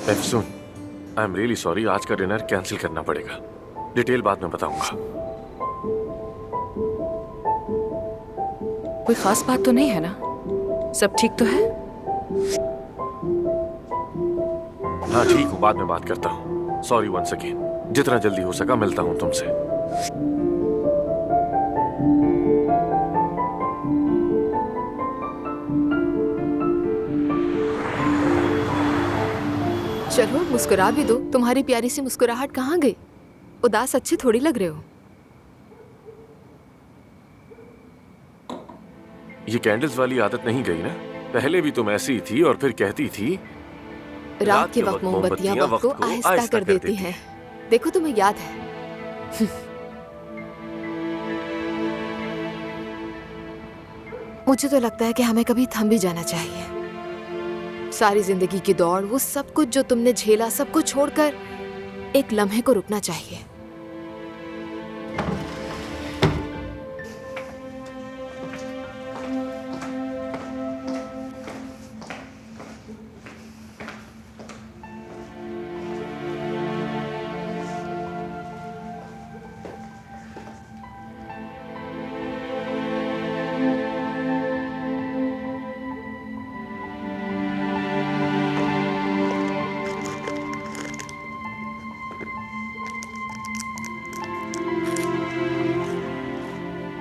Afsoon, I am really sorry, आज का डिनर कैंसिल करना पड़ेगा। डिटेल बाद में बताऊंगा। कोई खास बात तो नहीं है ना? सब ठीक तो है? हाँ ठीक हूँ, बाद में बात करता हूँ। Sorry once again. जितना जल्दी हो सका मिलता हूँ तुमसे। चलो मुस्कुरा भी दो। तुम्हारी प्यारी सी मुस्कुराहट कहाँ गई? उदास अच्छे थोड़ी लग रहे हो। ये कैंडल्स वाली आदत नहीं गई ना? पहले भी तुम ऐसी ही थी और फिर कहती थी रात के वक्त मोमबत्तियां वक्त को आहिस्ता कर देती हैं। देखो तुम्हें याद है। मुझे तो लगता है कि हमें कभी थम भी जाना चाहिए। सारी जिंदगी की दौड़, वो सब कुछ जो तुमने झेला, सब कुछ छोड़कर एक लम्हे को रुकना चाहिए।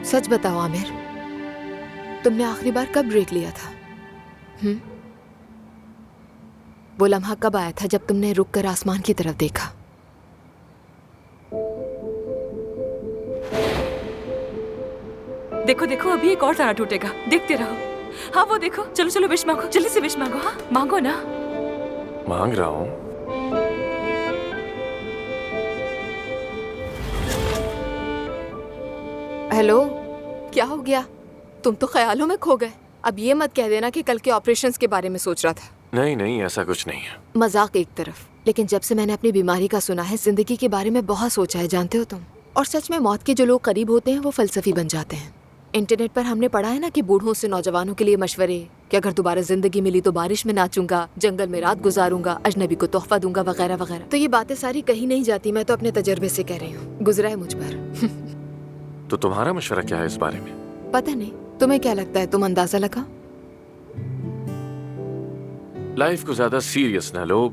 सच बताओ आमिर, तुमने आखिरी बार कब ब्रेक लिया था? वो लम्हा कब आया था जब तुमने रुक कर आसमान की तरफ देखा? देखो देखो, अभी एक और तारा टूटेगा, देखते रहो। हाँ वो देखो, चलो चलो विश मांगो, जल्दी से विश मांगो। हाँ मांगो ना। मांग रहा हूँ। हेलो, क्या हो गया? तुम तो ख्यालों में खो गए। अब ये मत कह देना कि कल के ऑपरेशंस के बारे में सोच रहा था। नहीं नहीं, ऐसा कुछ नहीं है। मजाक एक तरफ, लेकिन जब से मैंने अपनी बीमारी का सुना है, जिंदगी के बारे में बहुत सोचा है, जानते हो तुम। और सच में मौत के जो लोग करीब होते हैं वो फलसफी बन जाते हैं। इंटरनेट पर हमने पढ़ा है ना कि बूढ़ों से नौजवानों के लिए मशवरे कि अगर दोबारा जिंदगी मिली तो बारिश में नाचूंगा, जंगल में रात गुजारूंगा, अजनबी को तोहफा दूंगा, वगैरह वगैरह। तो ये बातें सारी कहीं नहीं जाती, मैं तो अपने तजर्बे से कह रही हूँ, गुजरा है मुझ पर। तो तुम्हारा मशवरा क्या है इस बारे में? पता नहीं, तुम्हें क्या लगता है? तुम अंदाजा लगा। लाइफ को ज्यादा सीरियस ना लो,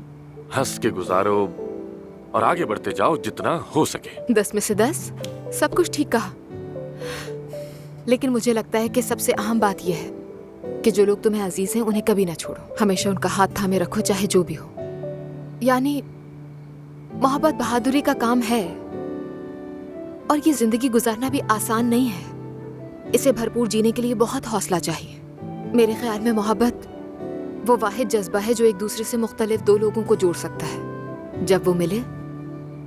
हंस के गुजारो और आगे बढ़ते जाओ जितना हो सके। 10 में से 10, सब कुछ ठीक कहा। लेकिन मुझे लगता है कि सबसे अहम बात यह है कि जो लोग तुम्हें अजीज हैं उन्हें कभी ना छोड़ो। हमेशा उनका हाथ थामे रखो, चाहे जो भी हो। यानी मोहब्बत बहादुरी का काम है और ये जिंदगी गुजारना भी आसान नहीं है। इसे भरपूर जीने के लिए बहुत हौसला चाहिए। मेरे ख्याल में मोहब्बत वो वाहिद जज्बा है जो एक दूसरे से मुख्तलिफ दो लोगों को जोड़ सकता है। जब वो मिले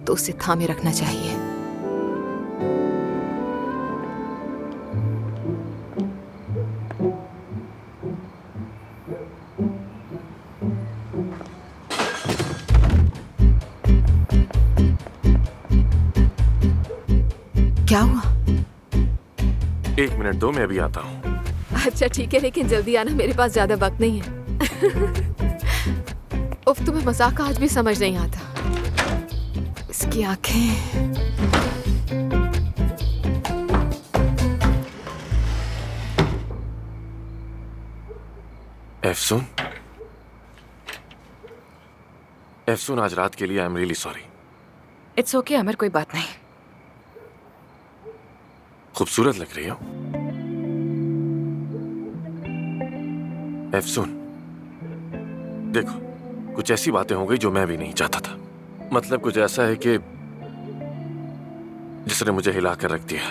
तो उसे थामे रखना चाहिए। क्या हुआ? 1 मिनट दो, मैं अभी आता हूँ। अच्छा ठीक है, लेकिन जल्दी आना, मेरे पास ज्यादा वक्त नहीं है। उफ, तुम्हें मजाक का आज भी समझ नहीं आता। इसकी आंखें। एफसून, एफसून, आज रात के लिए I am really sorry. It's okay Amar, कोई बात नहीं। खूबसूरत लग रही हो एफसून। देखो, कुछ ऐसी बातें हो गई जो मैं भी नहीं चाहता था। मतलब कुछ ऐसा है कि जिसने मुझे हिला कर रख दिया।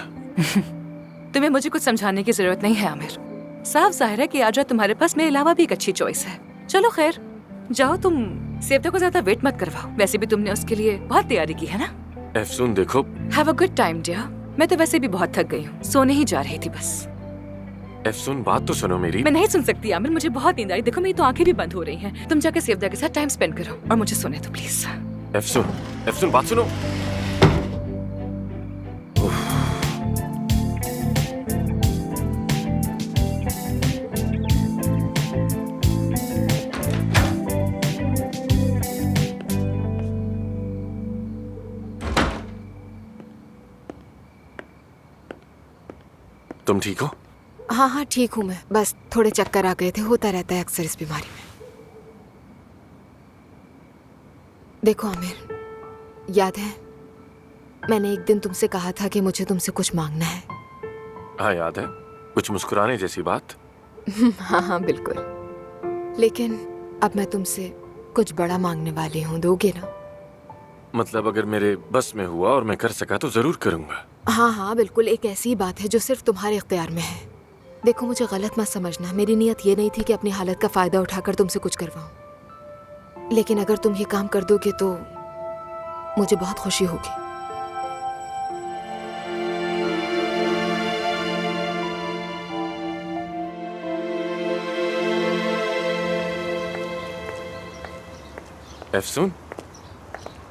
तुम्हें मुझे कुछ समझाने की जरूरत नहीं है आमिर। साफ जाहिर है कि आज रात तुम्हारे पास मेरे अलावा भी एक अच्छी चॉइस है। चलो खैर, जाओ, तुम सेवता को ज्यादा वेट मत करवाओ। वैसे भी तुमने उसके लिए बहुत तैयारी की है ना। एफसून देखो, have a good time dear. मैं तो वैसे भी बहुत थक गई हूँ, सोने ही जा रही थी बस। एफसून, बात तो सुनो मेरी। मैं नहीं सुन सकती आमिर, मुझे बहुत नींद आ रही। देखो मेरी तो आंखें भी बंद हो रही हैं। तुम जाकर सेवदा के साथ टाइम स्पेंड करो और मुझे सोने दो प्लीज। एफसून, एफसून, बात सुनो। तुम ठीक हो? हाँ हाँ ठीक हूँ मैं, बस थोड़े चक्कर आ गए थे। होता रहता है अक्सर इस बीमारी में। देखो आमिर, याद है मैंने एक दिन तुमसे कहा था कि मुझे तुमसे कुछ मांगना है? हाँ याद है, कुछ मुस्कुराने जैसी बात। हाँ हाँ बिल्कुल। लेकिन अब मैं तुमसे कुछ बड़ा मांगने वाली हूँ, दोगे ना? मतलब अगर मेरे बस में हुआ और मैं कर सका तो जरूर करूंगा। हाँ हाँ बिल्कुल, एक ऐसी बात है जो सिर्फ तुम्हारे इख्तियार में है। देखो मुझे गलत मत समझना, मेरी नीयत ये नहीं थी कि अपनी हालत का फायदा उठाकर तुमसे कुछ करवाऊं। लेकिन अगर तुम ये काम कर दोगे तो मुझे बहुत खुशी होगी। एफसून,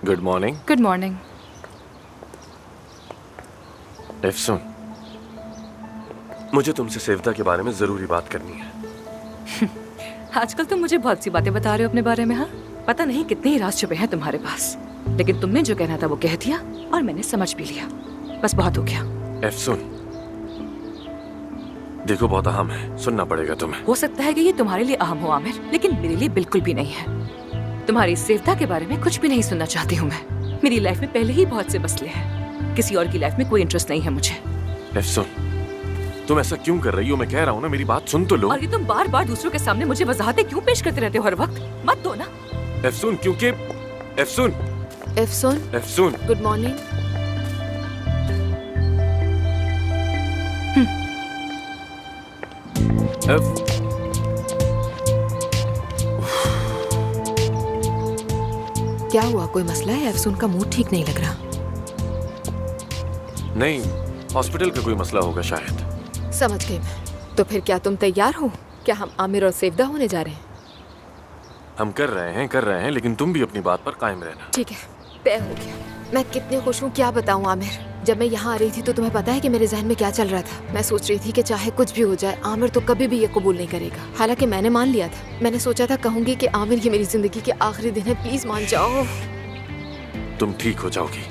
गुड मॉर्निंग। Good morning. एफसून, मुझे तुमसे सेवता के बारे में जरूरी बात करनी है। आजकल तुम मुझे बहुत सी बातें बता रहे हो अपने बारे में। हाँ, पता नहीं कितने ही राज छुपे हैं तुम्हारे पास, लेकिन तुमने जो कहना था वो कह दिया और मैंने समझ भी लिया। बस बहुत हो गया। एफसून, देखो बहुत अहम है, सुनना पड़ेगा तुम्हें। हो सकता है कि ये तुम्हारे लिए अहम हो आमिर, लेकिन मेरे लिए बिल्कुल भी नहीं है। तुम्हारी सेवता के बारे में कुछ भी नहीं सुनना चाहती हूँ मैं। मेरी लाइफ में पहले ही बहुत से मसले हैं, किसी और की लाइफ में कोई इंटरेस्ट नहीं है मुझे। एफसून, तुम ऐसा क्यों कर रही हो? मैं कह रहा हूँ ना, मेरी बात सुन तो लो। और ये तुम बार बार दूसरों के सामने मुझे वजाहतें क्यों पेश करते रहते हो हर वक्त? मत दो ना। एफसून, क्योंकि एफसून, एफसून, एफसून, गुड मॉर्निंग। क्या हुआ, कोई मसला है? एफसून का मूड ठीक नहीं लग रहा। नहीं, हॉस्पिटल का कोई मसला होगा शायद। समझ गई मैं। तो फिर क्या तुम तैयार हो? क्या हम आमिर और सेवदा होने जा रहे हैं? हम कर रहे हैं, लेकिन तुम भी अपनी बात पर कायम रहना। ठीक है, तय हो गया। मैं कितनी खुश हूँ, क्या बताऊँ आमिर। जब मैं यहाँ आ रही थी तो तुम्हें पता है कि मेरे जहन में क्या चल रहा था? मैं सोच रही थी कि चाहे कुछ भी हो जाए, आमिर तो कभी भी ये कबूल नहीं करेगा। हालांकि मैंने मान लिया था। मैंने सोचा था कहूंगी कि आमिर ये मेरी जिंदगी के आखिरी दिन है, प्लीज मान जाओ। तुम ठीक हो जाओगी,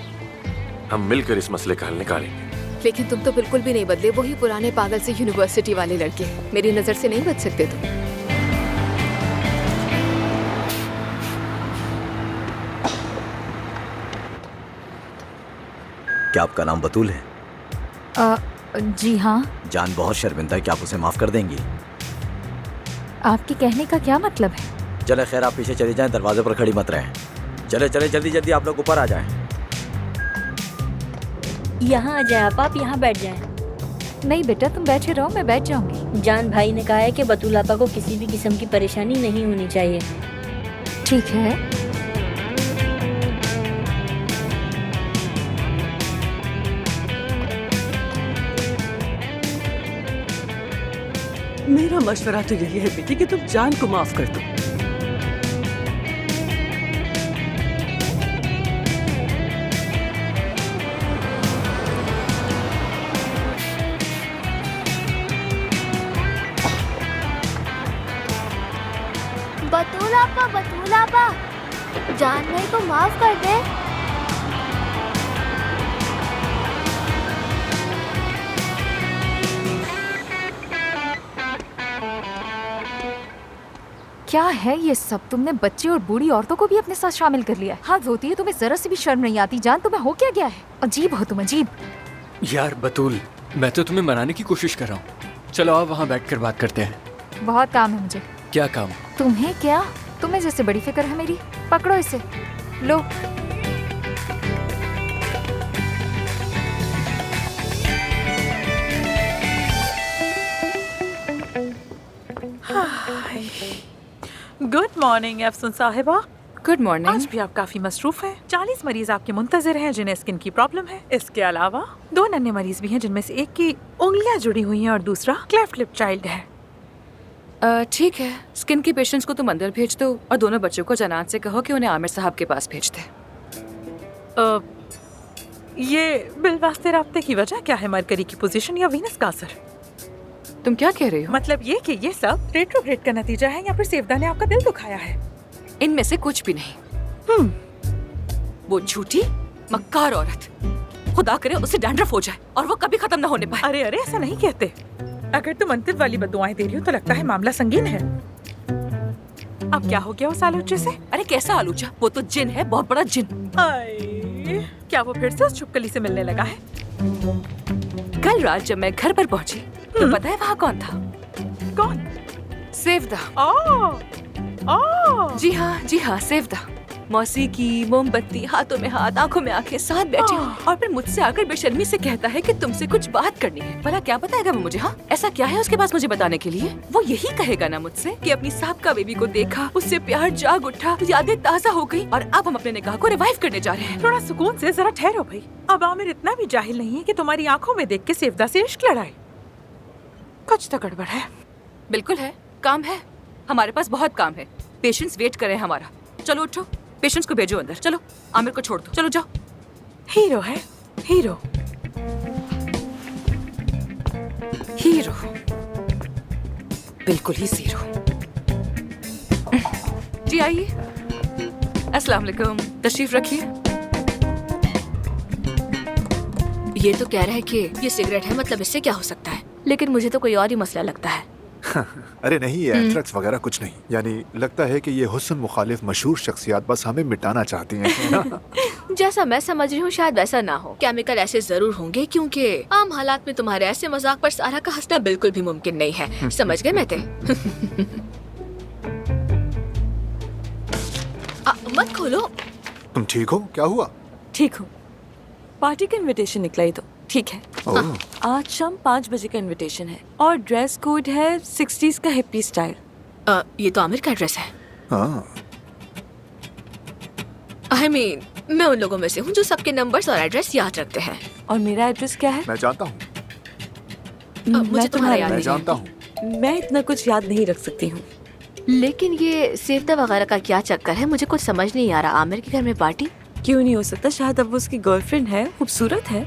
हम मिलकर इस मसले का हल निकालेंगे। लेकिन तुम तो बिल्कुल भी नहीं बदले, वही पुराने पागल से यूनिवर्सिटी वाले लड़के। मेरी नजर से नहीं बच सकते तुम। क्या आपका नाम बतूल है? जी हाँ। जान बहुत शर्मिंदा है, क्या आप उसे माफ कर देंगी? आपके कहने का क्या मतलब है? चले खैर, आप पीछे चले जाएं, दरवाजे पर खड़ी मत रहें। चले चले जल्दी जल्दी आप लोग ऊपर आ जाएं। यहाँ आ जाए आप यहाँ बैठ जाएं। नहीं बेटा, तुम बैठे रहो, मैं बैठ जाऊंगी। जान भाई ने कहा है कि बतूल आपा को किसी भी किस्म की परेशानी नहीं होनी चाहिए। ठीक है। मेरा मशवरा तो यही है बेटी कि तुम जान को माफ कर दो। बतूल आपा, जान भाई को माफ कर दे। क्या है ये सब? तुमने बच्चे और बूढ़ी औरतों को भी अपने साथ शामिल कर लिया। हाथ धोती है, तुम्हें जरा से भी शर्म नहीं आती। जान, तुम्हें हो क्या गया है? अजीब हो तुम, अजीब। यार बतूल, मैं तो तुम्हें मनाने की कोशिश कर रहा हूँ। चलो आप वहाँ बैठकर बात करते हैं। बहुत काम है मुझे। क्या काम? तुम्हें क्या? तुम्हें जैसे बड़ी फिक्र है मेरी। पकड़ो इसे, लो। गुड मॉर्निंग अफसून साहिबा। Good morning. आज भी आप काफी मसरूफ हैं। 40 मरीज आपके मुंतजर हैं जिन्हें स्किन की प्रॉब्लम है। इसके अलावा 2 नन्हे मरीज भी हैं जिनमें से एक की उंगलियां जुड़ी हुई हैं और दूसरा क्लेफ्ट लिप चाइल्ड है। ठीक है, स्किन की पेशेंट्स को तुम अंदर भेज दो और दोनों बच्चों को जनात से कहो कि उन्हें आमिर साहब के पास भेज दे। ये बिलवास्ते राब्ते की वजह क्या है? मरकरी की पोजीशन या वीनस का असर? तुम क्या कह रही हो? मतलब ये कि ये सब रेट्रोग्रेड का नतीजा है या फिर सेवदा ने आपका दिल दुखाया है? इनमें से कुछ भी नहीं। वो झूठी मक्कार औरत, खुदा करे उसे डैंड्रफ हो जाए और वो कभी खत्म ना होने पाए। अरे अरे, ऐसा नहीं कहते। अगर तुम अंतिम वाली बददुआएं दे रही हो तो लगता है मामला संगीन है। अब क्या हो गया उस आलूचे से? अरे कैसा आलूचा? वो तो जिन है, बहुत बड़ा जिन। क्या वो फिर से उस छुपकली से मिलने लगा है? कल रात जब मैं घर पर पहुंची तो पता है वहाँ कौन था? कौन? सेवदा। जी हाँ, सेवदा। मौसीकी, मोमबत्ती, हाथों में हाथ, आंखों में आंखें, साथ बैठे और फिर मुझसे आकर बेशर्मी से कहता है कि तुमसे कुछ बात करनी है। भला क्या बताएगा वो मुझे? हाँ, ऐसा क्या है उसके पास मुझे बताने के लिए? वो यही कहेगा ना मुझसे कि अपनी साहबका बेबी को देखा, उससे प्यार जाग उठा, यादें ताजा हो गई और अब हम अपने निकाह को रिवाइव करने जा रहे हैं। थोड़ा सुकून से जरा ठहरो भाई। अब आमिर इतना भी जाहिल नहीं है कि तुम्हारी आंखों में देख के सेवदा से इश्क लड़ाए। कुछ तो गड़बड़ है। बिल्कुल है, काम है, हमारे पास बहुत काम है। पेशेंट्स वेट कर रहे हैं हमारा। चलो उठो, पेशेंट्स को भेजो अंदर। चलो, आमिर को छोड़ दो। चलो जाओ। हीरो है, हीरो हीरो, बिल्कुल ही जीरो। जी आइए। अस्सलाम वालेकुम, तशरीफ रखिए। ये तो कह रहा है कि ये सिगरेट है, मतलब इससे क्या हो सकता है? लेकिन मुझे तो कोई और ही मसला लगता है। अरे नहीं, ये एंथ्रेक्स वगैरह कुछ नहीं। यानी लगता है कि ये हुस्न मुखालिफ मशहूर शख्सियत बस हमें मिटाना चाहती हैं। जैसा मैं समझ रही हूँ शायद वैसा ना हो। केमिकल ऐसे जरूर होंगे क्योंकि आम हालात में तुम्हारे ऐसे मजाक पर सारा का हंसना बिल्कुल भी मुमकिन नहीं है। समझ गए मैं? मत खोलो। तुम ठीक हो? क्या हुआ? ठीक हूँ। पार्टी का इनविटेशन निकला ही तो ठीक है। आज शाम 5 बजे का इनविटेशन है और ड्रेस कोड है 60s का हिप्पी स्टाइल। ये तो आमिर का ड्रेस है। हाँ। I mean, मैं उन लोगों में से हूँ जो सबके नंबर्स और एड्रेस याद रखते हैं। और मेरा एड्रेस क्या है? मैं जानता हूँ। मुझे तुम्हारा याद मैं जानता हूँ। मैं इतना कुछ याद नहीं रख सकती हूँ। लेकिन ये सेवदा वगैरह का क्या चक्कर है? मुझे कुछ समझ नहीं आ रहा। आमिर के घर में पार्टी क्यों नहीं हो सकता? शायद अब वो उसकी गर्लफ्रेंड है, खूबसूरत है।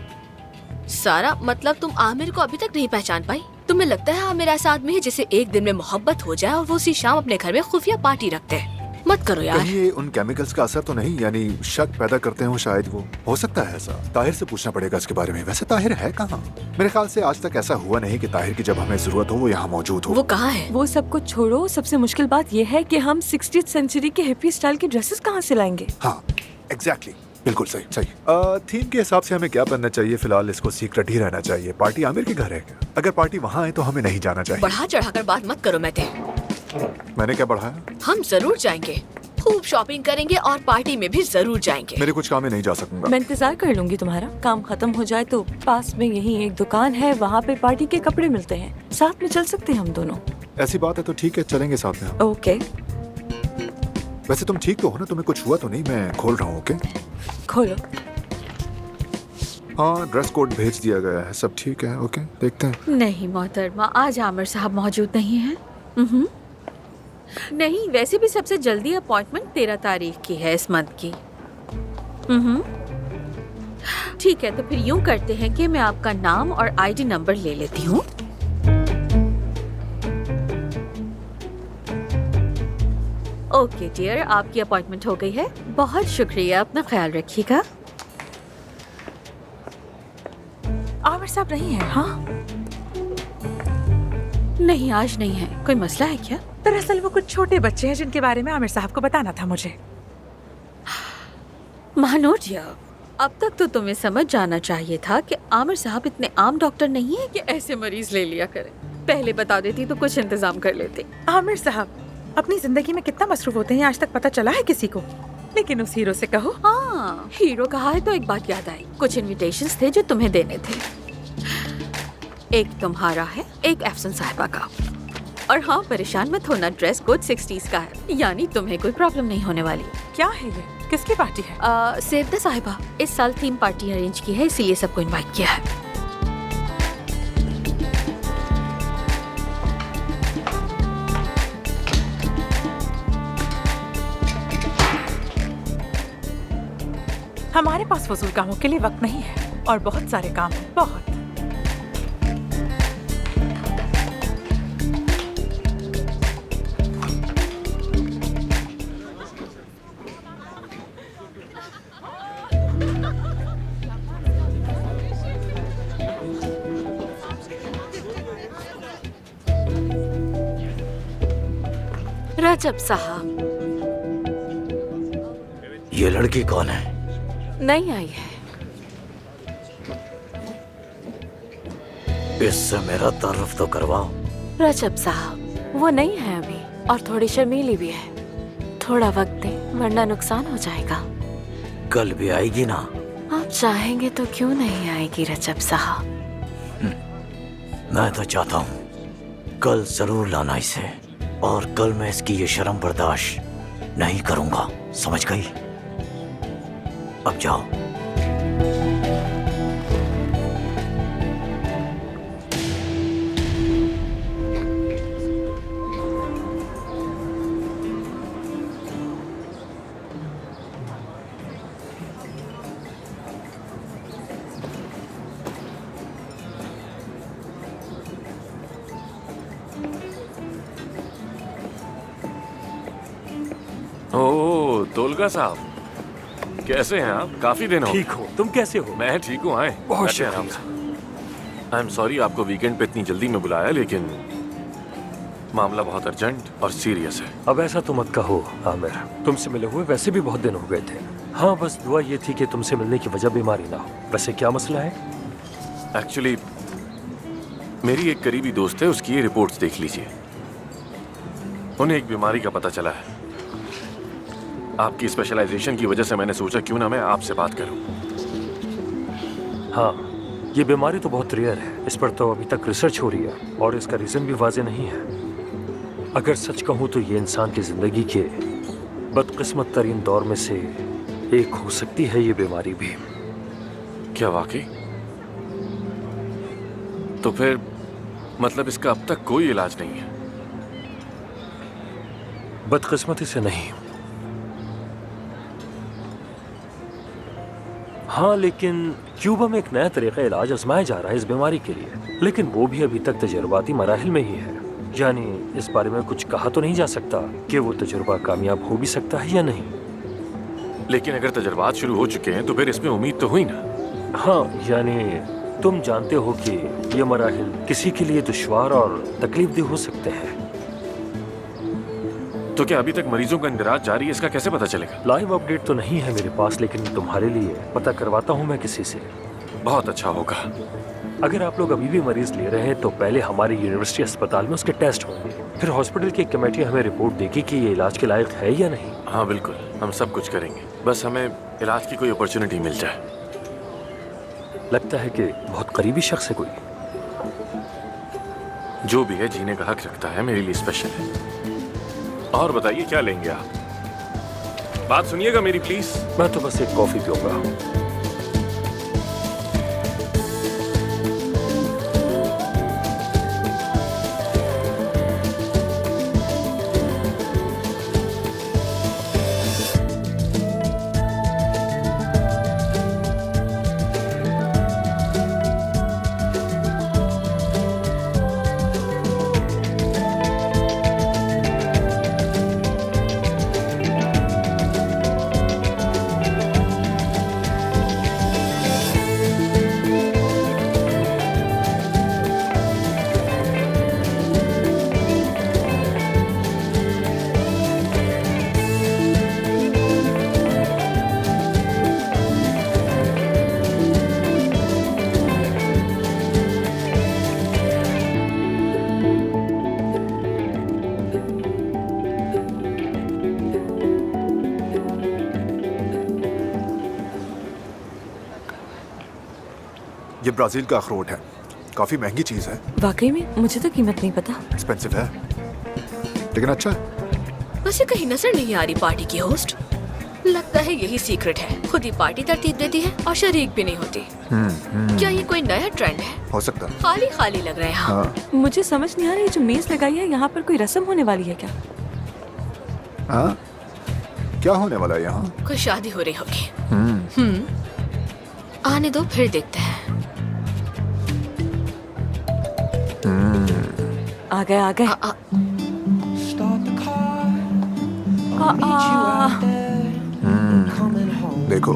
सारा मतलब तुम आमिर को अभी तक नहीं पहचान पाई? तुम्हें लगता है आमिर ऐसा आदमी है जिसे एक दिन में मोहब्बत हो जाए और वो उसी शाम अपने घर में खुफिया पार्टी रखते हैं? मत करो यार। कहीं ये उन केमिकल्स का असर तो नहीं, यानी शक पैदा करते हो शायद वो। हो सकता है ऐसा, ताहिर से पूछना पड़ेगा इसके बारे में। वैसे ताहिर है कहाँ? मेरे ख्याल से आज तक ऐसा हुआ नहीं कि ताहिर की जब हमें जरूरत हो वो यहाँ मौजूद हो। वो कहाँ है? वो सब कुछ छोड़ो, सबसे मुश्किल बात ये है कि हम 60th सेंचुरी के हिप्पी स्टाइल की ड्रेसेस कहाँ से लाएंगे? हाँ एग्जैक्टली, बिल्कुल सही सही। थीम के हिसाब से हमें क्या पहनना चाहिए? फिलहाल इसको सीक्रेट ही रहना चाहिए। पार्टी आमिर के घर है क्या? अगर पार्टी वहाँ है तो हमें नहीं जाना चाहिए। बढ़ा चढ़ाकर बात मत करो मैथे। मैंने क्या बढ़ाया? हम जरूर जाएंगे, खूब शॉपिंग करेंगे और पार्टी में भी जरूर जाएंगे। मेरे कुछ काम में नहीं जा सकूंगा। मैं इंतजार कर लूंगी तुम्हारा। काम खत्म हो जाए तो पास में यही एक दुकान है, वहाँ पे पार्टी के कपड़े मिलते हैं, साथ में चल सकते हैं हम दोनों। ऐसी बात है तो ठीक है, चलेंगे साथ में। ओके। वैसे तुम ठीक तो हो ना? तुम्हें कुछ हुआ तो नहीं? मैं खोल रहा हूँ। ओके खोलो। हाँ, ड्रेस कोड भेज दिया गया है, सब ठीक है। ओके देखते हैं। नहीं मोहतरमा, आज आमिर साहब मौजूद नहीं है। नहीं, वैसे भी सबसे जल्दी अपॉइंटमेंट 13 तारीख की है इस मंथ की। ठीक है, तो फिर यूं करते हैं कि मैं आपका नाम और आईडी नंबर ले लेती हूँ। ओके डियर, आपकी अपॉइंटमेंट हो गई है। बहुत शुक्रिया, अपना ख्याल रखिएगा। आमिर साहब नहीं है? हाँ नहीं, आज नहीं है। कोई मसला है क्या? दरअसल वो कुछ छोटे बच्चे हैं जिनके बारे में आमिर साहब को बताना था मुझे। महानूरिया, अब तक तो तुम्हें समझ जाना चाहिए था कि आमिर साहब इतने आम डॉक्टर नहीं है कि ऐसे मरीज ले लिया करें। पहले बता देती तो कुछ इंतजाम कर लेते। आमिर साहब अपनी जिंदगी में कितना मसरूफ होते हैं, आज तक पता चला है किसी को? लेकिन उस हीरो से कहो। हाँ, हीरो कहा है तो एक बात याद आई। कुछ इनविटेशंस थे जो तुम्हें देने थे। एक तुम्हारा है, एक एफसन साहिबा का। और हाँ, परेशान मत होना, ड्रेस कोड 60s का है, यानी तुम्हें कोई प्रॉब्लम नहीं होने वाली। क्या है ये? किसकी पार्टी है? सेवदा साहिबा इस साल थीम पार्टी अरेंज की है, इसीलिए सबको इनवाइट किया है। हमारे पास फजूल कामों के लिए वक्त नहीं है और बहुत सारे काम हैं, बहुत। रजब साहब, ये लड़की कौन है? नहीं आई है। इससे मेरा तारुफ तो करवाओ। रजब साहब, वो नहीं है अभी और थोड़ी शर्मीली भी है। थोड़ा वक्त दें वरना नुकसान हो जाएगा। कल भी आएगी ना? आप चाहेंगे तो क्यों नहीं आएगी रजब साहब। मैं तो चाहता हूँ कल जरूर लाना इसे, और कल मैं इसकी ये शर्म बर्दाश्त नहीं करूंगा, समझ गई? अब जाओ। ओह तोलगा साहब, कैसे हैं आप? काफी दिन हो। ठीक हो? तुम कैसे हो? मैं ठीक हूँ। आए बहुत बैठे आराम से। आई एम सॉरी आपको वीकेंड पे इतनी जल्दी में बुलाया, लेकिन मामला बहुत अर्जेंट और सीरियस है। अब ऐसा तो मत कहो आमिर, तुमसे मिले हुए वैसे भी बहुत दिन हो गए थे। हाँ, बस दुआ ये थी कि तुमसे मिलने की वजह बीमारी ना हो। वैसे क्या मसला है? एक्चुअली मेरी एक करीबी दोस्त है, उसकी ये रिपोर्ट्स देख लीजिए। उन्हें एक बीमारी का पता चला है। आपकी स्पेशलाइजेशन की वजह से मैंने सोचा क्यों ना मैं आपसे बात करूं। हाँ, ये बीमारी तो बहुत रेयर है, इस पर तो अभी तक रिसर्च हो रही है और इसका रीज़न भी वाज़ेह नहीं है। अगर सच कहूँ तो ये इंसान की ज़िंदगी के बदकिस्मत तरीन दौर में से एक हो सकती है ये बीमारी भी। क्या वाकई? तो फिर मतलब इसका अब तक कोई इलाज नहीं है? बदकिस्मती से नहीं। हाँ, लेकिन क्यूबा में एक नया तरीका इलाज आजमाया जा रहा है इस बीमारी के लिए, लेकिन वो भी अभी तक तजर्बाती मराहिल में ही है। यानी इस बारे में कुछ कहा तो नहीं जा सकता कि वो तजुर्बा कामयाब हो भी सकता है या नहीं। लेकिन अगर तजर्बात शुरू हो चुके हैं तो फिर इसमें उम्मीद तो हुई ना। हाँ, यानी तुम जानते हो कि ये मराहिल किसी के लिए दुश्वार और तकलीफदेह हो सकते हैं। तो क्या अभी तक मरीजों का इंदराज जारी है, इसका कैसे पता चलेगा? लाइव अपडेट तो नहीं है मेरे पास, लेकिन तुम्हारे लिए पता करवाता हूँ मैं किसी से। बहुत अच्छा होगा। अगर आप लोग अभी भी मरीज ले रहे हैं तो पहले हमारे यूनिवर्सिटी अस्पताल में उसके टेस्ट होंगे, फिर हॉस्पिटल की एक कमेटी हमें रिपोर्ट देगी कि ये इलाज के लायक है या नहीं। हाँ बिल्कुल, हम सब कुछ करेंगे, बस हमें इलाज की कोई अपॉर्चुनिटी मिल जाए। लगता है कि बहुत करीबी शख्स है कोई। जो भी है जीने का हक रखता है, मेरे लिए स्पेशल है। और बताइए क्या लेंगे आप? बात सुनिएगा मेरी प्लीज। मैं तो बस एक कॉफी पीऊंगा। ये ब्राजील का अखरोट है, काफी महंगी चीज है। वाकई में मुझे तो कीमत नहीं पता। एक्सपेंसिव है लेकिन अच्छा है। वैसे कहीं नजर नहीं आ रही पार्टी की होस्ट। लगता है यही सीक्रेट है, खुद ही पार्टी तरतीब देती है और शरीक भी नहीं होती। क्या ये कोई नया ट्रेंड है? हो सकता है। खाली खाली लग रहा है। हाँ। मुझे समझ नहीं आ रही, जो मेज लगाई है यहाँ पर कोई रस्म होने वाली है क्या? हाँ, क्या होने वाला है यहाँ? कोई शादी हो रही होगी। आने दो फिर देखते हैं। आ गए आ गए। देखो।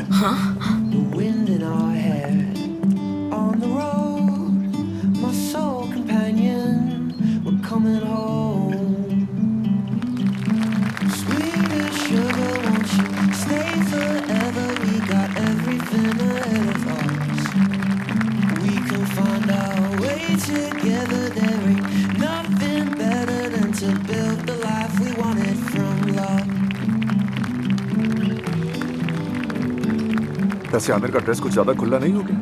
वैसे आमिर का ड्रेस कुछ ज्यादा खुला नहीं हो गया?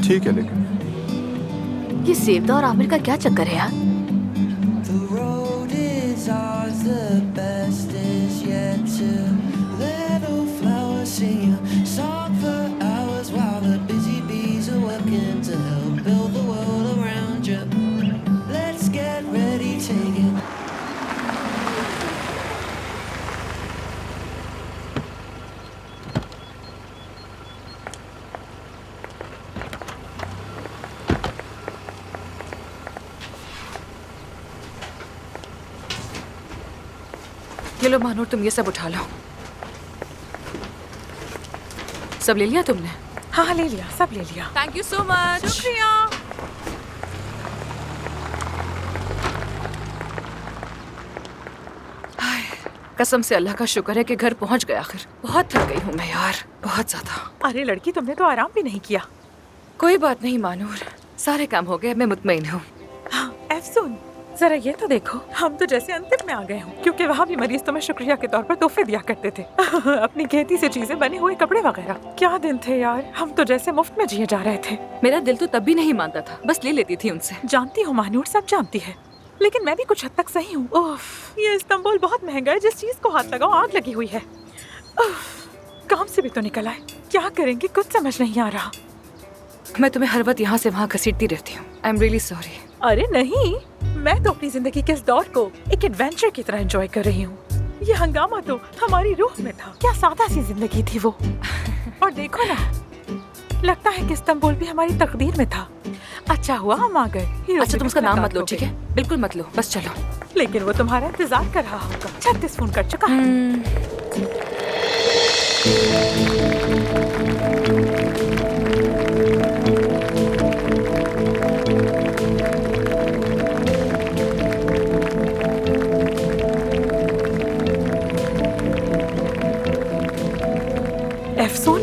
ठीक है, लेकिन ये सेवदा और आमिर का क्या चक्कर है यार? ये लो मानूर, तुम ये सब उठा लो। सब ले लिया तुमने? हाँ ले लिया, सब ले लिया। Thank you so much. शुक्रिया। कसम से अल्लाह का शुक्र है कि घर पहुंच गया आखिर। बहुत थक गई हूँ मैं यार, बहुत ज्यादा। अरे लड़की, तुमने तो आराम भी नहीं किया। कोई बात नहीं मानूर, सारे काम हो गए, मैं मुतमईन हूँ। हाँ, एफसून जरा ये तो देखो, हम तो जैसे अंतिम में आ गए हूँ, क्योंकि वहाँ भी मरीज तुम्हें शुक्रिया के तौर पर तोहफे दिया करते थे। अपनी खेती से चीजें, बने हुए कपड़े वगैरह। क्या दिन थे यार, हम तो जैसे मुफ्त में जिए जा रहे थे। मेरा दिल तो तब भी नहीं मानता था, बस ले लेती थी उनसे। जानती हूँ मानूर, सब जानती है, लेकिन मैं भी कुछ हद तक सही हूँ। ओफ, ये इस्तांबुल बहुत महंगा है, जिस चीज को हाथ लगाओ आग लगी हुई है। काम से भी तो निकल आए, क्या करेंगे कुछ समझ नहीं आ रहा। मैं तुम्हें हर वक्त यहाँ से वहाँ घसीटती रहती हूँ। आई एम रियली सॉरी। अरे नहीं, मैं तो अपनी जिंदगी के इस दौर को एक एडवेंचर की तरह एंजॉय कर रही हूँ। ये हंगामा तो हमारी रूह में था। क्या सादा सी जिंदगी थी वो। और देखो ना, लगता है कि इस्तांबुल भी हमारी तकदीर में था। अच्छा हुआ हम आ गए। अच्छा तुम उसका नाम मत लो, ठीक है? बिल्कुल मत लो, बस चलो। लेकिन वो तुम्हारा इंतजार कर रहा होगा। 36 फोन कर चुका है। एफसून,